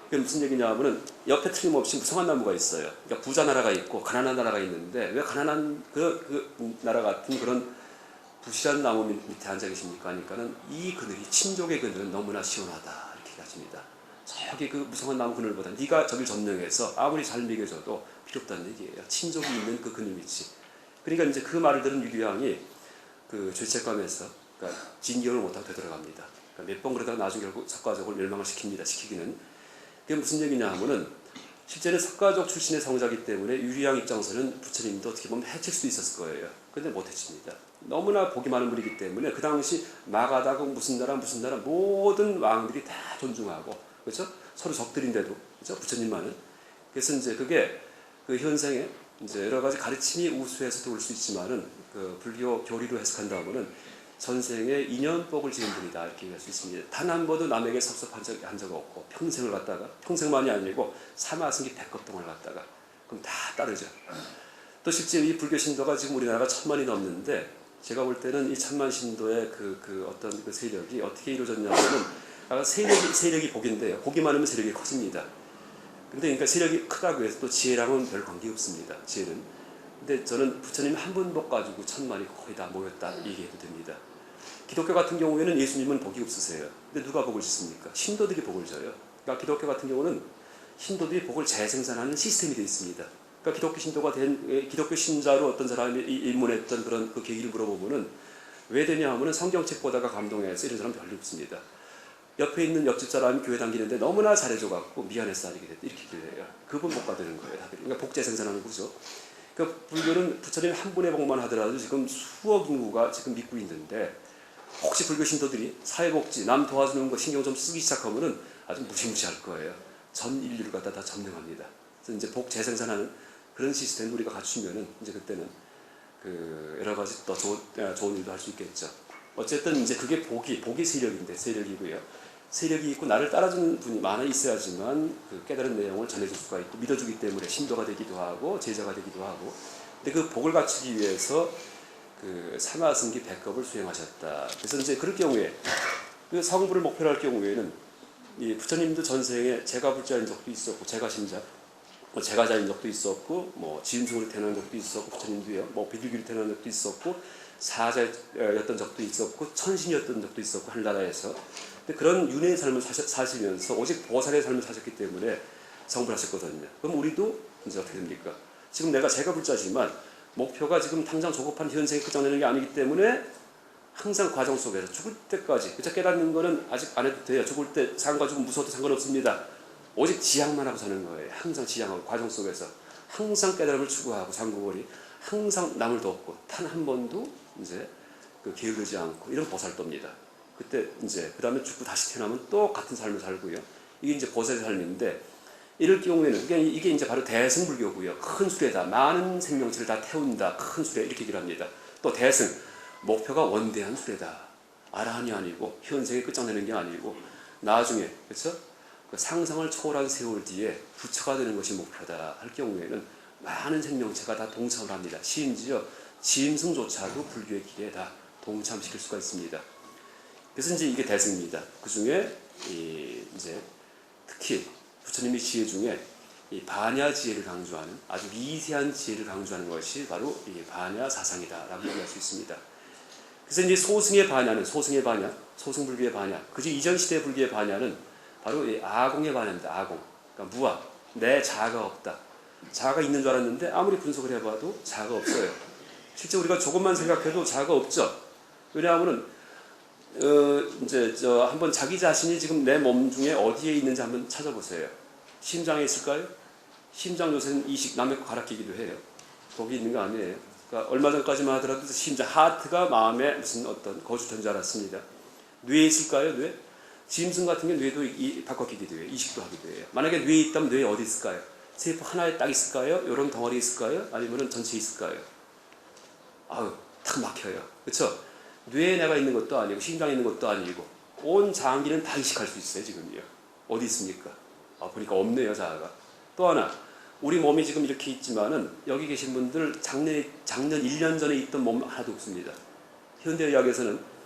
그게 무슨 얘기냐 하면은 옆에 틀림없이 무성한 나무가 있어요. 그러니까 부자 나라가 있고 가난한 나라가 있는데 왜 가난한 그 나라 같은 그런 부실한 나무 밑에 앉아 계십니까? 하니까는 이 그늘이 친족의 그늘은 너무나 시원하다 이렇게 하십니다. 저기 그 무성한 나무 그늘보다 네가 저길 전능해서 아무리 잘 먹여줘도 필요 없다는 얘기예요. 친족이 있는 그 그늘 밑이. 그러니까 이제 그 말을 들은 유리왕이 그 죄책감에서 그러니까 진경을 못하고 되돌아갑니다. 그러니까 몇 번 그러다가 나중에 결국 석가족을 멸망을 시키기는. 그게 무슨 얘기냐 하면은 실제는 석가족 출신의 성자이기 때문에 유리왕 입장에서는 부처님도 어떻게 보면 해칠 수 있었을 거예요. 근데 못 해칩니다. 너무나 복이 많은 분이기 때문에 그 당시 마가다고 무슨 나라 모든 왕들이 다 존중하고 그렇죠? 서로 적들인데도 그렇죠? 부처님만은. 그래서 이제 그게 그 현생에 이제 여러 가지 가르침이 우수해서도 올 수 있지만은 그 불교 교리로 해석한다면은 전생에 인연복을 지은 분이다 이렇게 얘기할 수 있습니다. 단 한 번도 남에게 섭섭한 적 없고 평생을 갖다가 평생만이 아니고 사마승기 100급 동안을 갖다가 그럼 다 따르죠. 또 실제 이 불교 신도가 지금 우리나라가 1000만이 넘는데 제가 볼 때는 이 1000만 신도의 어떤 그 세력이 어떻게 이루어졌냐면은 세력이 복인데요. 복이 많으면 세력이 커집니다. 근데 그러니까 세력이 크다고 해서 또 지혜랑은 별 관계 없습니다. 지혜는. 근데 저는 부처님 한 분 복 가지고 1000만이 거의 다 모였다 얘기해도 됩니다. 기독교 같은 경우에는 예수님은 복이 없으세요. 근데 누가 복을 짓습니까? 신도들이 복을 져요. 그러니까 기독교 같은 경우는 신도들이 복을 재생산하는 시스템이 되어 있습니다. 그러니까 기독교 신도가 된 기독교 신자로 어떤 사람이 입문했던 그런 그 계기를 물어보면은 왜 되냐 하면은 성경책 보다가 감동해서 이런 사람 별로 없습니다. 옆에 있는 옆집 사람이 교회 다니는데 너무나 잘해줘갖고 미안해서 다니게 됐다 이렇게 돼요. 그분 복 받는 거예요. 다들. 그러니까 복 재생산하는 거죠. 그러니까 불교는 부처님 한 분의 복만 하더라도 지금 수억 인구가 지금 믿고 있는데 혹시 불교 신도들이 사회복지, 남 도와주는 거 신경 좀 쓰기 시작하면은 아주 무시무시할 거예요. 전 인류를 갖다 다 점령합니다. 그래서 이제 복 재생산하는 그런 시스템을 우리가 갖추면은 이제 그때는 그 여러 가지 더 좋은 일도 할 수 있겠죠. 어쨌든 이제 그게 복이 세력이고요. 세력이 있고 나를 따라주는 분이 많아 있어야지만 그 깨달은 내용을 전해줄 수가 있고 믿어주기 때문에 신도가 되기도 하고 제자가 되기도 하고. 근데 그 복을 갖추기 위해서 그 사마승기 100급을 수행하셨다. 그래서 이제 그럴 경우에 그 성불을 목표로 할 경우에는 이 부처님도 전생에 제가불자인 적도 있었고 제가신자, 제가자인 적도 있었고 뭐 지음승으로 태어난 적도 있었고 부처님도요. 뭐 비둘기로 태어난 적도 있었고 사자였던 적도 있었고 천신이었던 적도 있었고 하늘나라에서. 근데 그런 윤회의 삶을 사시면서 오직 보살의 삶을 사셨기 때문에 성불하셨거든요. 그럼 우리도 이제 어떻게 됩니까? 지금 내가 제가불자지만 목표가 지금 당장 조급한 현생에 끝장내는 게 아니기 때문에 항상 과정 속에서 죽을 때까지 그저 깨닫는 거는 아직 안 해도 돼요. 죽을 때 상가지고 무서워도 상관없습니다. 오직 지향만 하고 사는 거예요. 항상 지향하고 과정 속에서 항상 깨달음을 추구하고 장구걸이 항상 남을 돕고 단 한 번도 이제 그 게으르지 않고 이런 보살도입니다. 그때 이제 그 다음에 죽고 다시 태어나면 또 같은 삶을 살고요. 이게 이제 보살의 삶인데 이럴 경우에는 이게 이제 바로 대승불교고요. 큰 수레다. 많은 생명체를 다 태운다. 큰 수레 이렇게 얘기를 합니다. 또 대승 목표가 원대한 수레다. 아라한이 아니고 현생에 끝장내는 게 아니고 나중에 그렇죠? 그 상상을 초월한 세월 뒤에 부처가 되는 것이 목표다 할 경우에는 많은 생명체가 다 동참을 합니다. 심지어 짐승조차도 불교의 길에 다 동참시킬 수가 있습니다. 그래서 이제 이게 대승입니다. 그 중에 이제 특히 부처님의 지혜 중에 이 반야 지혜를 강조하는 아주 미세한 지혜를 강조하는 것이 바로 이 반야 사상이다라고 얘기할 수 있습니다. 그래서 이제 소승의 반야, 소승불교의 반야, 그중 이전 시대 불교의 반야는 바로 이 아공의 반야입니다. 아공, 그러니까 무아, 내 자아가 없다. 자아가 있는 줄 알았는데 아무리 분석을 해봐도 자아가 없어요. 실제 우리가 조금만 생각해도 자아가 없죠. 왜냐하면은 이제 한번 자기 자신이 지금 내 몸 중에 어디에 있는지 한번 찾아보세요. 심장에 있을까요? 심장 요새는 이식 남의 거 갈아 끼기도 해요. 거기 있는 거 아니에요. 그러니까 얼마 전까지만 하더라도 심장, 하트가 마음에 무슨 어떤 거주처인 줄 알았습니다. 뇌에 있을까요? 뇌? 짐승 같은 게 뇌도 바꿔 끼기도 해요. 이식도 하기도 해요. 만약에 뇌에 있다면 뇌에 어디 있을까요? 세포 하나에 딱 있을까요? 이런 덩어리 있을까요? 아니면 전체에 있을까요? 아우, 탁 막혀요. 그렇죠? 뇌에 내가 있는 것도 아니고 심장에 있는 것도 아니고 온 장기는 다 이식할 수 있어요. 지금요. 어디 있습니까? 보니까 없네요. 자아가. 또 하나 우리 몸이 지금 이렇게 있지만은 여기 계신 분들 작년 1년 전에 있던 몸 하나도 없습니다. 현대의학에서는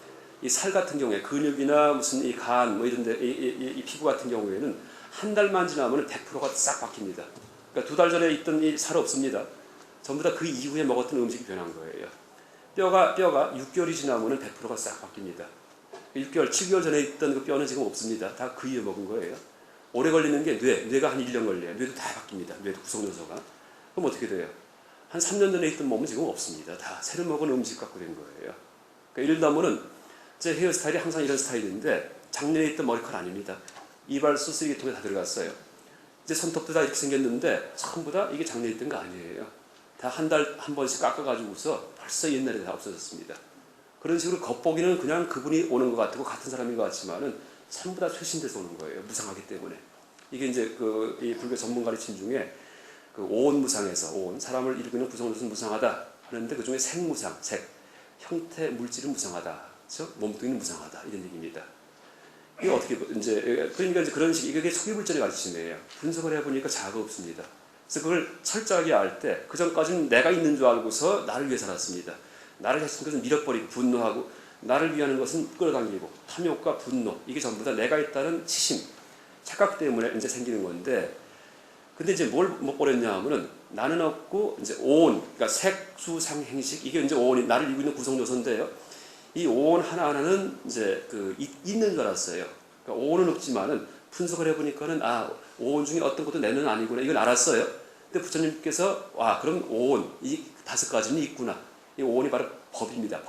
이 살 같은 경우에 근육이나 무슨 이 간 뭐 이런데 이 피부 같은 경우에는 한 달만 지나면 100%가 싹 바뀝니다. 그러니까 2달 전에 있던 이 살 없습니다. 전부 다 그 이후에 먹었던 음식이 변한 거예요. 뼈가 6개월이 지나면 100%가 싹 바뀝니다. 6개월, 7개월 전에 있던 그 뼈는 지금 없습니다. 다 그 이후에 먹은 거예요. 오래 걸리는 게 뇌가 한 1년 걸려요. 뇌도 다 바뀝니다. 뇌도 구성요소가. 그럼 어떻게 돼요? 한 3년 전에 있던 몸은 지금 없습니다. 다 새로 먹은 음식 갖고 된 거예요. 그러니까 이른다면은 제 헤어스타일이 항상 이런 스타일인데 작년에 있던 머리칼 아닙니다. 이발소 쓰레기통에 다 들어갔어요. 이제 손톱도 다 이렇게 생겼는데 전부 다 이게 작년에 있던 거 아니에요. 다 한 달 한 번씩 깎아가지고서 벌써 옛날에 다 없어졌습니다. 그런 식으로 겉보기는 그냥 그분이 오는 것 같고 같은 사람인 것 같지만은 전부 다 쇄신돼서 오는 거예요. 무상하기 때문에. 이게 이제 이 불교 전문 가르침 중에 그 오온무상에서 사람을 이루는 구성요소는 무상하다 하는데 그 중에 색무상, 색, 형태, 물질은 무상하다. 그렇죠? 몸뚱이는 무상하다 이런 얘기입니다. 이게 어떻게 이제 그러니까 이제 그런 식 이게 초기불전이 가르치는 거예요. 분석을 해보니까 자아가 없습니다. 그래서 그걸 철저하게 알 때 그 전까지는 내가 있는 줄 알고서 나를 위해 살았습니다. 나를 했으니까 것은 밀어버리고 분노하고 나를 위하는 것은 끌어당기고 탐욕과 분노 이게 전부 다 내가 있다는 치심 착각 때문에 이제 생기는 건데 근데 이제 뭘 못 버렸냐 하면은 나는 없고 이제 오온 그러니까 색수상행식 이게 이제 오온이 나를 이루고 있는 구성 요소인데요. 이 오온 하나하나는 이제 있는 줄 알았어요. 그러니까 오온은 없지만은 분석을 해보니까는 오온 중에 어떤 것도 내는 아니구나 이건 알았어요. 근데 부처님께서 그럼 오온 이 5가지는 있구나. 이 오온이 바로 법입니다.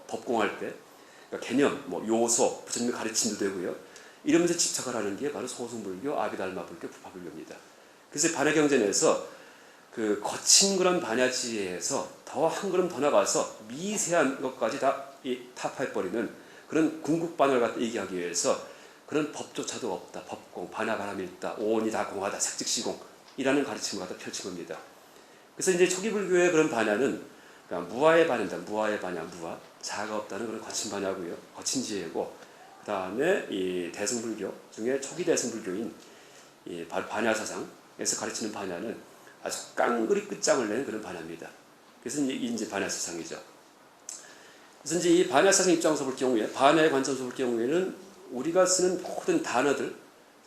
법공할 때 그러니까 개념, 뭐 요소 부처님이 가르침도 되고요. 이러면서 집착을 하는 게 바로 소승불교, 아비달마불교, 부파불교입니다. 그래서 반야경전에서 그 거친 그런 반야지혜에서 더 한 걸음 더 나가서 미세한 것까지 다 타파해버리는 그런 궁극반야를 갖다 얘기하기 위해서 그런 법조차도 없다. 법공, 반야바람일다. 오온이 다 공하다. 색즉시공이라는 가르침을 갖다 펼친 겁니다. 그래서 이제 초기불교의 그런 반야는 그러니까 무아의 반야입니다. 무아의 반야, 무아. 자아가 없다는 그런 거친 반야고요. 거친 지혜고 그 다음에 이 대승불교 중에 초기 대승불교인 이 반야사상에서 가르치는 반야는 아주 깡그리 끝장을 낸 그런 반야입니다. 그래서 이제 반야사상이죠. 그래서 이제 이 반야사상 입장에서 볼 경우에 반야의 관점에서 볼 경우에는 우리가 쓰는 모든 단어들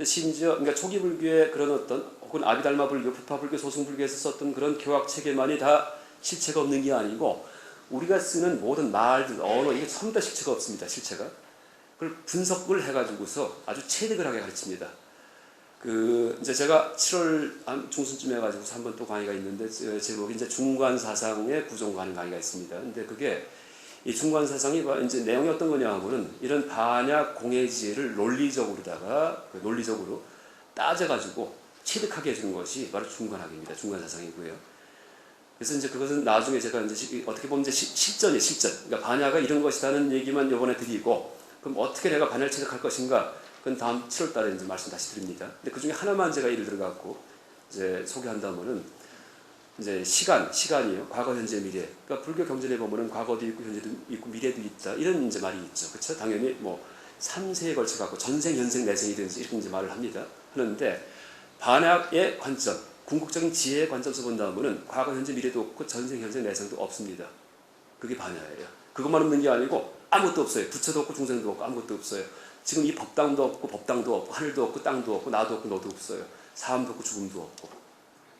심지어 그러니까 초기불교의 그런 어떤 혹은 아비달마불교, 부파불교, 소승불교에서 썼던 그런 교학 체계만이 다 실체가 없는 게 아니고 우리가 쓰는 모든 말들, 언어 이게 전부 다 실체가 없습니다. 실체가. 그걸 분석을 해가지고서 아주 체득을하게 가르칩니다. 이제 제가 7월 중순쯤 해가지고서 한번 또 강의가 있는데 제목이 이제 중관사상의 구종과하는 강의가 있습니다. 근데 그게 이 중관사상이 이제 내용이 어떤 거냐 하면은 이런 반야 공예지혜를 논리적으로 따져가지고 체득하게 해주는 것이 바로 중관학입니다. 중관사상이고요. 그래서 이제 그것은 나중에 제가 이제 어떻게 보면 이제 실전이에요, 실전. 그러니까 반야가 이런 것이라는 얘기만 이번에 드리고, 그럼 어떻게 내가 반야를 체득할 것인가? 그건 다음 7월 달에 이제 말씀 다시 드립니다. 근데 그 중에 하나만 제가 예를 들어갖고 이제 소개한다면은 이제 시간이요. 과거, 현재, 미래. 그러니까 불교 경전에 보면은 과거도 있고 현재도 있고 미래도 있다. 이런 이제 말이 있죠. 그렇죠? 당연히 뭐 3세에 걸쳐 갖고 전생, 현생, 내생이든지 이렇게 이제 말을 합니다. 하는데 반야의 관점, 궁극적인 지혜의 관점에서 본다면은 과거, 현재, 미래도 없고 전생, 현생, 내생도 없습니다. 그게 반야예요. 그것만 없는 게 아니고 아무것도 없어요. 부처도 없고 중생도 없고 아무것도 없어요. 지금 이 법당도 없고 법당도 없고 하늘도 없고 땅도 없고 나도 없고 너도 없어요. 삶도 없고 죽음도 없고.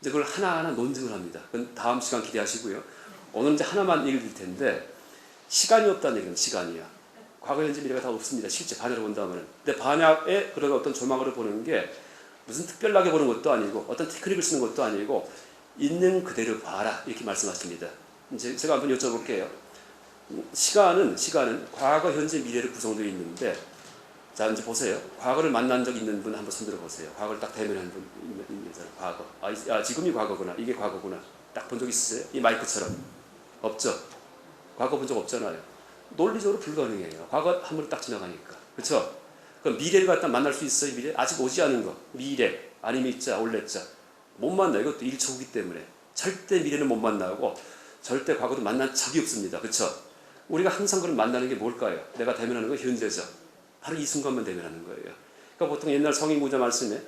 이제 그걸 하나하나 논증을 합니다. 그건 다음 시간 기대하시고요. 오늘 이제 하나만 얘기를 드릴 텐데 시간이 없다는 얘기는 시간이야. 과거, 현재, 미래가 다 없습니다. 실제 반야로 본다면. 근데 반야의 그런 어떤 조망으로 보는 게 무슨 특별하게 보는 것도 아니고 어떤 테크닉을 쓰는 것도 아니고 있는 그대로 봐라 이렇게 말씀하십니다. 이제 제가 한번 여쭤볼게요. 시간은 과거, 현재, 미래로 구성되어 있는데 자 이제 보세요. 과거를 만난 적 있는 분 한번 손들어 보세요. 과거를 딱 대면한 분 있는 사람. 과거. 지금이 과거구나. 이게 과거구나. 딱 본 적 있으세요? 이 마이크처럼. 없죠. 과거 본 적 없잖아요. 논리적으로 불가능해요. 과거 한 번 딱 지나가니까. 그렇죠? 그럼 미래를 갖다 만날 수 있어요? 미래? 아직 오지 않은 거. 미래, 아니미자, 올래자. 못 만나요. 이것도 일초이기 때문에. 절대 미래는 못 만나고 절대 과거도 만난 적이 없습니다. 그렇죠? 우리가 항상 그런 만나는 게 뭘까요? 내가 대면하는 건 현재죠. 바로 이 순간만 대면하는 거예요. 그러니까 보통 옛날 성인구자 말씀에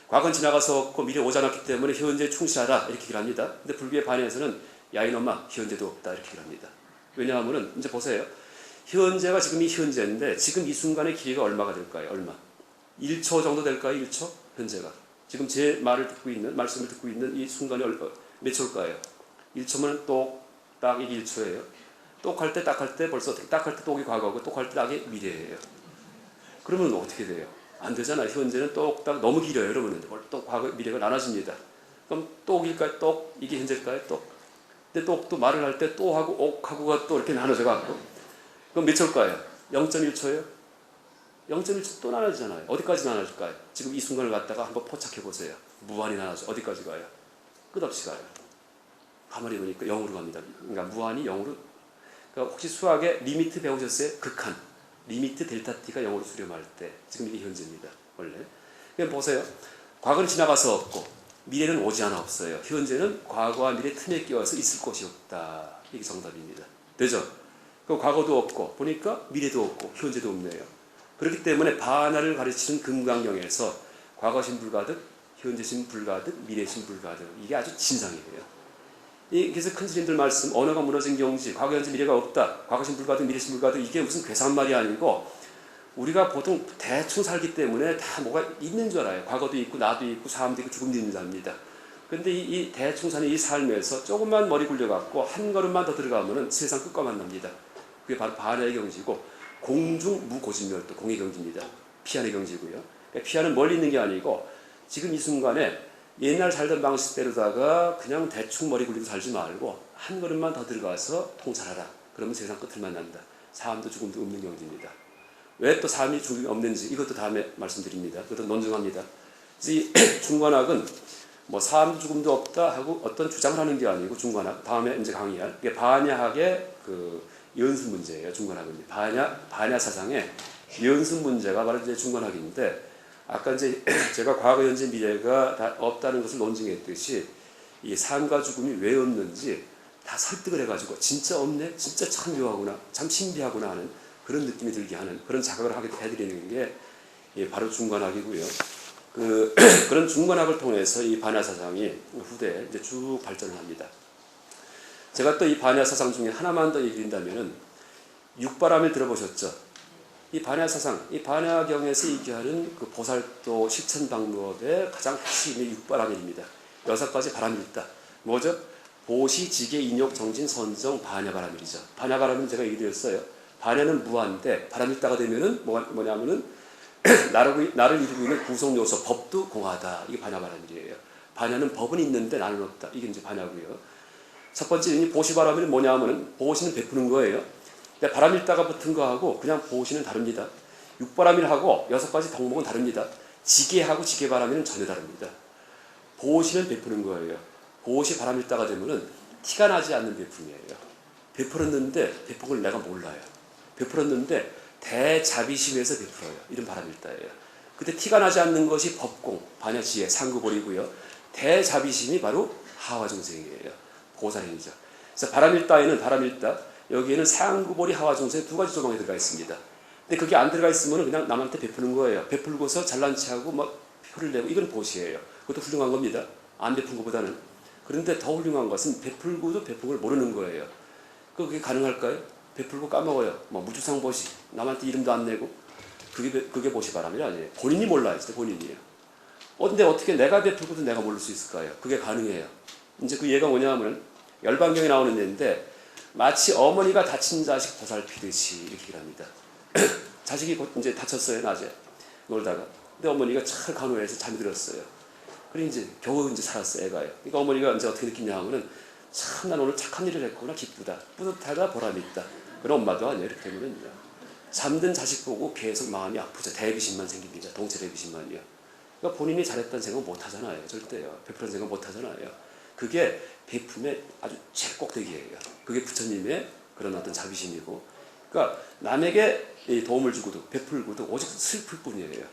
과거는 지나가서 없고 미래 오지 않았기 때문에 현재에 충실하라 이렇게 얘기를 합니다. 근데 불교의 반야에서는 야 이놈아 현재도 없다 이렇게 얘기를 합니다. 왜냐하면 이제 보세요. 현재가 지금 이 현재인데 지금 이 순간의 길이가 얼마가 될까요? 얼마? 1초 정도 될까요? 1초? 현재가. 지금 제 말씀을 듣고 있는 이 순간이 몇 초일까요? 1초면 똑딱 이게 1초예요. 똑할 때 벌써 딱할 때 똑이 과거고 똑할 때 딱이 미래예요. 그러면 어떻게 돼요? 안 되잖아요. 현재는 똑딱 너무 길어요. 여러분 똑 과거 미래가 나눠집니다. 그럼 똑일까요? 똑 이게 현재일까요? 똑. 근데 똑도 말을 할 때 또 하고 옥하고가 또 이렇게 나눠져 갖고 그럼 몇 초일까요? 0.1초예요? 0.1초 또 나눠지잖아요. 어디까지 나눠질까요? 지금 이 순간을 갖다가 한번 포착해 보세요. 무한히 나눠져 어디까지 가요? 끝없이 가요. 가만히 보니까 0으로 갑니다. 그러니까 무한히 0으로. 그러니까 혹시 수학에 리미트 배우셨어요? 극한. 리미트 델타 t가 0으로 수렴할 때 지금 이게 현재입니다. 원래. 그냥 보세요. 과거는 지나가서 없고 미래는 오지 않아 없어요. 현재는 과거와 미래 틈에 끼워서 있을 곳이 없다. 이게 정답입니다. 되죠? 그 과거도 없고 보니까 미래도 없고 현재도 없네요. 그렇기 때문에 반야를 가르치는 금강경에서 과거신 불가득, 현재신 불가득, 미래신 불가득, 이게 아주 진상이에요. 그래서 큰 스님들 말씀, 언어가 무너진 경지, 과거, 현재, 미래가 없다, 과거신 불가득, 미래신 불가득, 이게 무슨 괴상한 말이 아니고 우리가 보통 대충 살기 때문에 다 뭐가 있는 줄 알아요. 과거도 있고 나도 있고 사람도 있고 죽음도 있는 줄 압니다. 그런데 이 대충 사는 이 삶에서 조금만 머리 굴려갖고 한 걸음만 더 들어가면 세상 끝과 만납니다. 그게 바로 반야의 경지고, 공중무고진멸도 공의 경지입니다. 피안의 경지고요. 그러니까 피안은 멀리 있는 게 아니고 지금 이 순간에 옛날 살던 방식대로다가 그냥 대충 머리 굴리고 살지 말고 한 걸음만 더 들어가서 통찰하라. 그러면 세상 끝을 만난다. 삶도 죽음도 없는 경지입니다. 왜 또 삶이 죽음이 없는지 이것도 다음에 말씀드립니다. 그것도 논증합니다. 이 중관학은 뭐 삶도 죽음도 없다 하고 어떤 주장을 하는 게 아니고, 중관학 다음에 이제 강의할 이게 반야학의 그 연습 문제예요. 중관학은 반야 사상의 연습 문제가 바로 이제 중관학인데, 아까 이제 제가 과거, 현재, 미래가 다 없다는 것을 논증했듯이 이 삶과 죽음이 왜 없는지 다 설득을 해가지고 진짜 없네, 진짜 참 묘하구나, 참 신비하구나 하는 그런 느낌이 들게 하는 그런 자각을 하게 해드리는 게 바로 중관학이고요. 그런 중관학을 통해서 이 반야 사상이 후대에 이제 쭉 발전을 합니다. 제가 또 이 반야 사상 중에 하나만 더 얘기한다면은 육바람을 들어보셨죠? 이 반야 사상, 이 반야경에서 얘기하는 그 보살도 실천방법의 가장 핵심이 육바람일입니다. 6가지 바람이 있다. 뭐죠? 보시, 지계, 인욕, 정진, 선정, 반야바람일이죠. 반야바람은 제가 얘기드렸어요. 반야는 무한데 바람일다가 되면은 뭐냐면은 나를 이루고 있는 구성 요소, 법도 공하다. 이게 반야바람일이에요. 반야는 법은 있는데 나는 없다. 이게 이제 반야고요. 첫 번째 이 보시바람은 뭐냐면은 보시는 베푸는 거예요. 근데 바람일다가 붙은 거하고 그냥 보시는 다릅니다. 육바람일하고 6가지 덕목은 다릅니다. 지계하고 지계바람일은 전혀 다릅니다. 보시는 베푸는 거예요. 보시 바람일다가 되면은 티가 나지 않는 베품이에요. 베풀었는데 베푼 걸 내가 몰라요. 베풀었는데 대자비심에서 베풀어요. 이런 바람일다예요. 근데 티가 나지 않는 것이 법공, 반야지혜, 상구보리고요. 대자비심이 바로 하와중생이에요. 보살행이죠. 그래서 바람일다에는 바람일다, 여기에는 상구보리 하와중생 2가지 조망이 들어가 있습니다. 근데 그게 안 들어가 있으면 그냥 남한테 베푸는 거예요. 베풀고서 잘난 체하고 막 표를 내고, 이건 보시예요. 그것도 훌륭한 겁니다. 안 베푼 것보다는. 그런데 더 훌륭한 것은 베풀고도 베푼 걸 모르는 거예요. 그게 가능할까요? 베풀고 까먹어요. 뭐 무주상 보시, 남한테 이름도 안 내고, 그게 보시 바람이 아니에요. 본인이 몰라요. 진짜 본인이에요. 근데 어떻게 내가 베풀고도 내가 모를 수 있을까요? 그게 가능해요. 이제 그 예가 뭐냐면 열반경에 나오는 예인데, 마치 어머니가 다친 자식 보살피듯이 이렇게 얘기를 합니다. 자식이 이제 다쳤어요, 낮에 놀다가. 근데 어머니가 잘 간호해서 잠이 들었어요. 그래 이제 겨우 이제 살았어요, 애가요. 그러니까 어머니가 이제 어떻게 느끼냐 하면은, 참 난 오늘 착한 일을 했구나, 기쁘다, 뿌듯하다, 보람이 있다. 그런 엄마도 아니에요. 이렇게 되면은 잠든 자식 보고 계속 마음이 아프죠. 대비심만 생깁니다. 동체 대비심만이요. 그러니까 본인이 잘했다는 생각 못 하잖아요. 절대요. 베풀은 생각 못 하잖아요. 그게 베품의 아주 최꼭대기예요. 그게 부처님의 그런 어떤 자비심이고, 그러니까 남에게 도움을 주고도 베풀고도 오직 슬플 뿐이에요.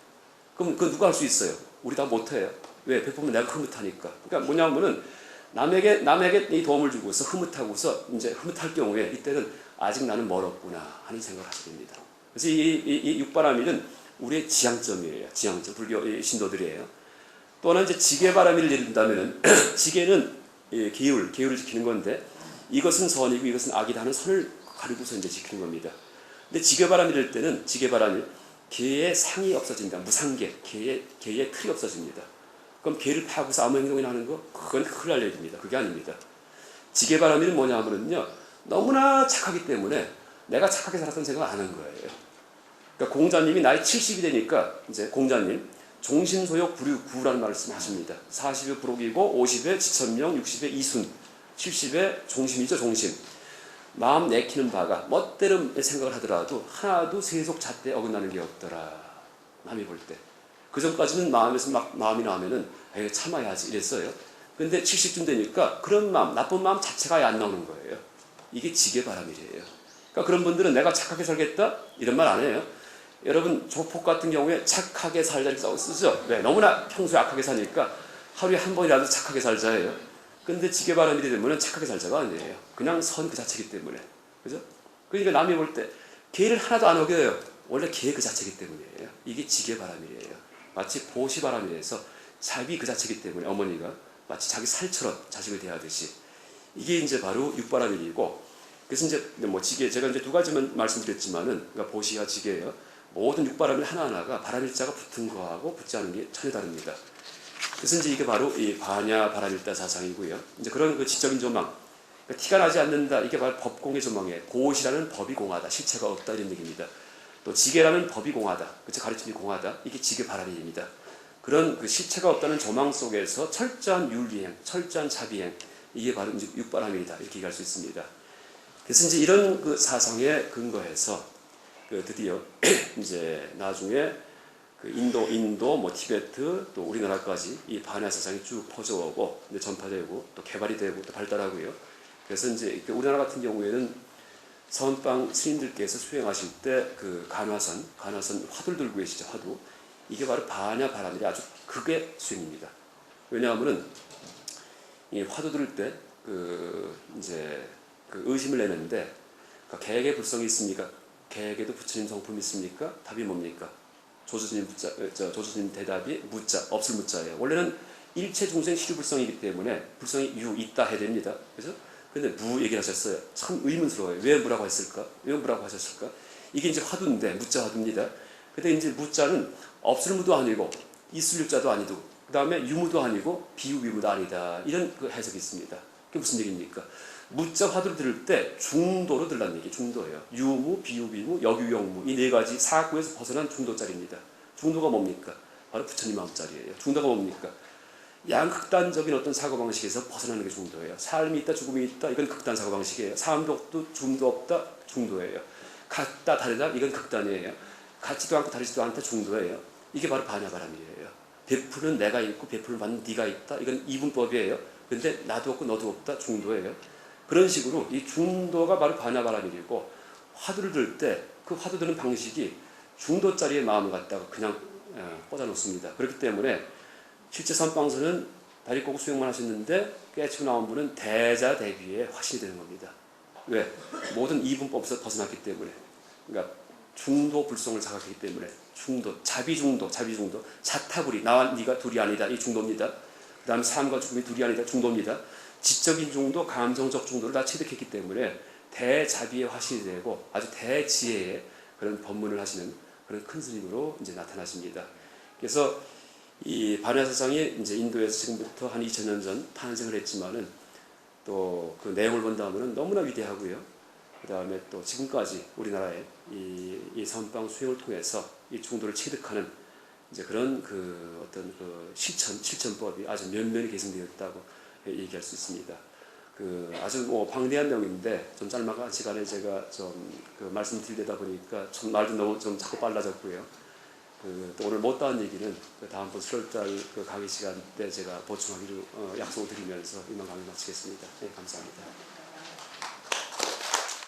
그럼 그거 누가 할 수 있어요? 우리 다 못해요. 왜? 베풀면 내가 흐뭇하니까. 그러니까 뭐냐면은 남에게 이 도움을 주고서 흐뭇하고서 이제 흐뭇할 경우에 이때는 아직 나는 멀었구나 하는 생각을 하게 됩니다. 그래서 이 육바람일은 우리의 지향점이에요. 지향점. 불교 신도들이에요. 또 하나 이제 지계바람일을 예른다면은 지계는 계율을 지키는 건데, 이것은 선이고 이것은 악이다 하는 선을 가리고서 이제 지키는 겁니다. 근데 지계바람일 때는 지계바람일, 계의 상이 없어진다. 무상계, 계의 틀이 없어집니다. 그럼 계를 파고서 아무 행동이나 하는 거, 그건 큰일 날 일입니다. 그게 아닙니다. 지계바람일은 뭐냐 하면요, 너무나 착하기 때문에 내가 착하게 살았다는 생각을 안 한 거예요. 그러니까 공자님이 나이 70이 되니까 이제 공자님 종신소욕 불유구라는 말씀하십니다. 40에 불옥이고 50에 지천명, 60에 이순, 70에 종심이죠. 종심. 마음 내키는 바가 멋대로 생각을 하더라도 하나도 세속 잣대 어긋나는 게 없더라. 남이 볼 때. 그 전까지는 마음에서 막 마음이 나오면은 에이, 참아야지 이랬어요. 근데 70쯤 되니까 그런 마음, 나쁜 마음 자체가 안 나오는 거예요. 이게 지계바람일이에요. 그러니까 그런 분들은 내가 착하게 살겠다 이런 말 안 해요. 여러분 조폭 같은 경우에 착하게 살자 이렇게 쓰죠. 왜? 너무나 평소에 악하게 사니까 하루에 한 번이라도 착하게 살자예요. 근데 지계바람일이 되면 착하게 살자가 아니에요. 그냥 선 그 자체이기 때문에. 그죠? 그러니까 남이 볼 때 개를 하나도 안 어겨요. 원래 개 그 자체이기 때문이에요. 이게 지게바람이에요. 마치 보시바람이라서 자비 그 자체이기 때문에 어머니가 마치 자기 살처럼 자식을 대하듯이 이게 이제 바로 육바람일이고, 그래서 이제 뭐 지게 제가 이제 두 가지만 말씀드렸지만은 그러니까 보시와 지게예요. 모든 육바람일 하나하나가 바람일자가 붙은 거하고 붙지 않은 게 전혀 다릅니다. 그래서 이제 이게 바로 이 반야 바람일다 사상이고요. 이제 그런 그 지적인 조망, 그러니까 티가 나지 않는다. 이게 바로 법공의 조망이에요. 보시라는 법이 공하다, 실체가 없다 이런 얘기입니다. 또 지게라는 법이 공하다, 그쵸, 가르침이 공하다. 이게 지게 바람일입니다. 그런 그 실체가 없다는 조망 속에서 철저한 윤리행, 철저한 자비행, 이게 바로 이제 육바람일이다 이렇게 얘기할 수 있습니다. 그래서 이제 이런 그 사상에 근거해서 그 드디어 이제 나중에 그 인도, 뭐 티베트, 또 우리나라까지 이 반야 사상이 쭉 퍼져오고 이제 전파되고 또 개발이 되고 또 발달하고요. 그래서 이제 우리나라 같은 경우에는 선방 스님들께서 수행하실 때 그 간화선 화두를 들고 계시죠. 화두. 이게 바로 반야 바람일이 아주 극의 수행입니다. 왜냐하면은 이 화두 들을 때 그 이제 그 의심을 내는데, 그러니까 개에게 불성이 있습니까? 개에게도 부처님 성품이 있습니까? 답이 뭡니까? 조조스님 대답이 무자, 없을 무자예요. 원래는 일체 중생 시류불성이기 때문에 불성이 있다 해야 됩니다. 그래서 근데 무 얘기를 하셨어요. 참 의문스러워요. 왜 무라고 했을까? 왜 무라고 하셨을까? 이게 이제 화두인데 무자 화두입니다. 근데 이제 무자는 없을 무도 아니고 있을 유자도 아니고 그 다음에 유무도 아니고 비유비무도 아니다. 이런 그 해석이 있습니다. 그게 무슨 얘기입니까? 무자 화두를 들을 때 중도로 들라는 얘기, 중도예요. 유무, 비유비무, 역유영무 이 네 가지 사구에서 벗어난 중도짜리입니다. 중도가 뭡니까? 바로 부처님 마음짜리예요. 중도가 뭡니까? 양극단적인 어떤 사고방식에서 벗어나는 게 중도예요. 삶이 있다, 죽음이 있다, 이건 극단 사고방식이에요. 삶도 없고 죽음도 없다, 중도예요. 같다, 다르다, 이건 극단이에요. 같지도 않고 다르지도 않다, 중도예요. 이게 바로 반야바람이에요. 베푸는 내가 있고 베푸는 받는 네가 있다, 이건 이분법이에요. 근데 나도 없고 너도 없다, 중도예요. 그런 식으로 이 중도가 바로 반야바람이고, 화두를 들 때 그 화두 드는 방식이 중도짜리의 마음을 갖다가 그냥 꽂아놓습니다. 그렇기 때문에 실제 선방선은 다리 꼬고 수행만 하셨는데 깨치고 나온 분은 대자대비의 화신이 되는 겁니다. 왜? 모든 이분법에서 벗어났기 때문에. 그러니까 중도 불성을 자각했기 때문에. 중도, 자비중도, 자타불이, 나와 네가 둘이 아니다, 이 중도입니다. 그 다음에 삶과 죽음이 둘이 아니다, 중도입니다. 지적인 중도, 감정적 중도를 다 체득했기 때문에 대자비의 화신이 되고 아주 대지혜의 그런 법문을 하시는 그런 큰 스님으로 이제 나타나십니다. 그래서 이 반야 사상이 이제 인도에서 지금부터 한 2000년 전 탄생을 했지만은 또 그 내용을 본다면은 너무나 위대하고요. 그 다음에 또 지금까지 우리나라의 이 선방 수행을 통해서 이 중도를 체득하는 이제 그런 그 어떤 그 실천법이 아주 면면이 개성되었다고 얘기할 수 있습니다. 그 아주 뭐 방대한 내용인데 좀 짤막한 시간에 제가 좀 그 말씀드리다 보니까 좀 말도 너무 좀 자꾸 빨라졌고요. 또 오늘 못다한 얘기는 그 다음번 7월달 그 강의 시간 때 제가 보충하기로 약속을 드리면서 이만 강의 마치겠습니다. 네, 감사합니다.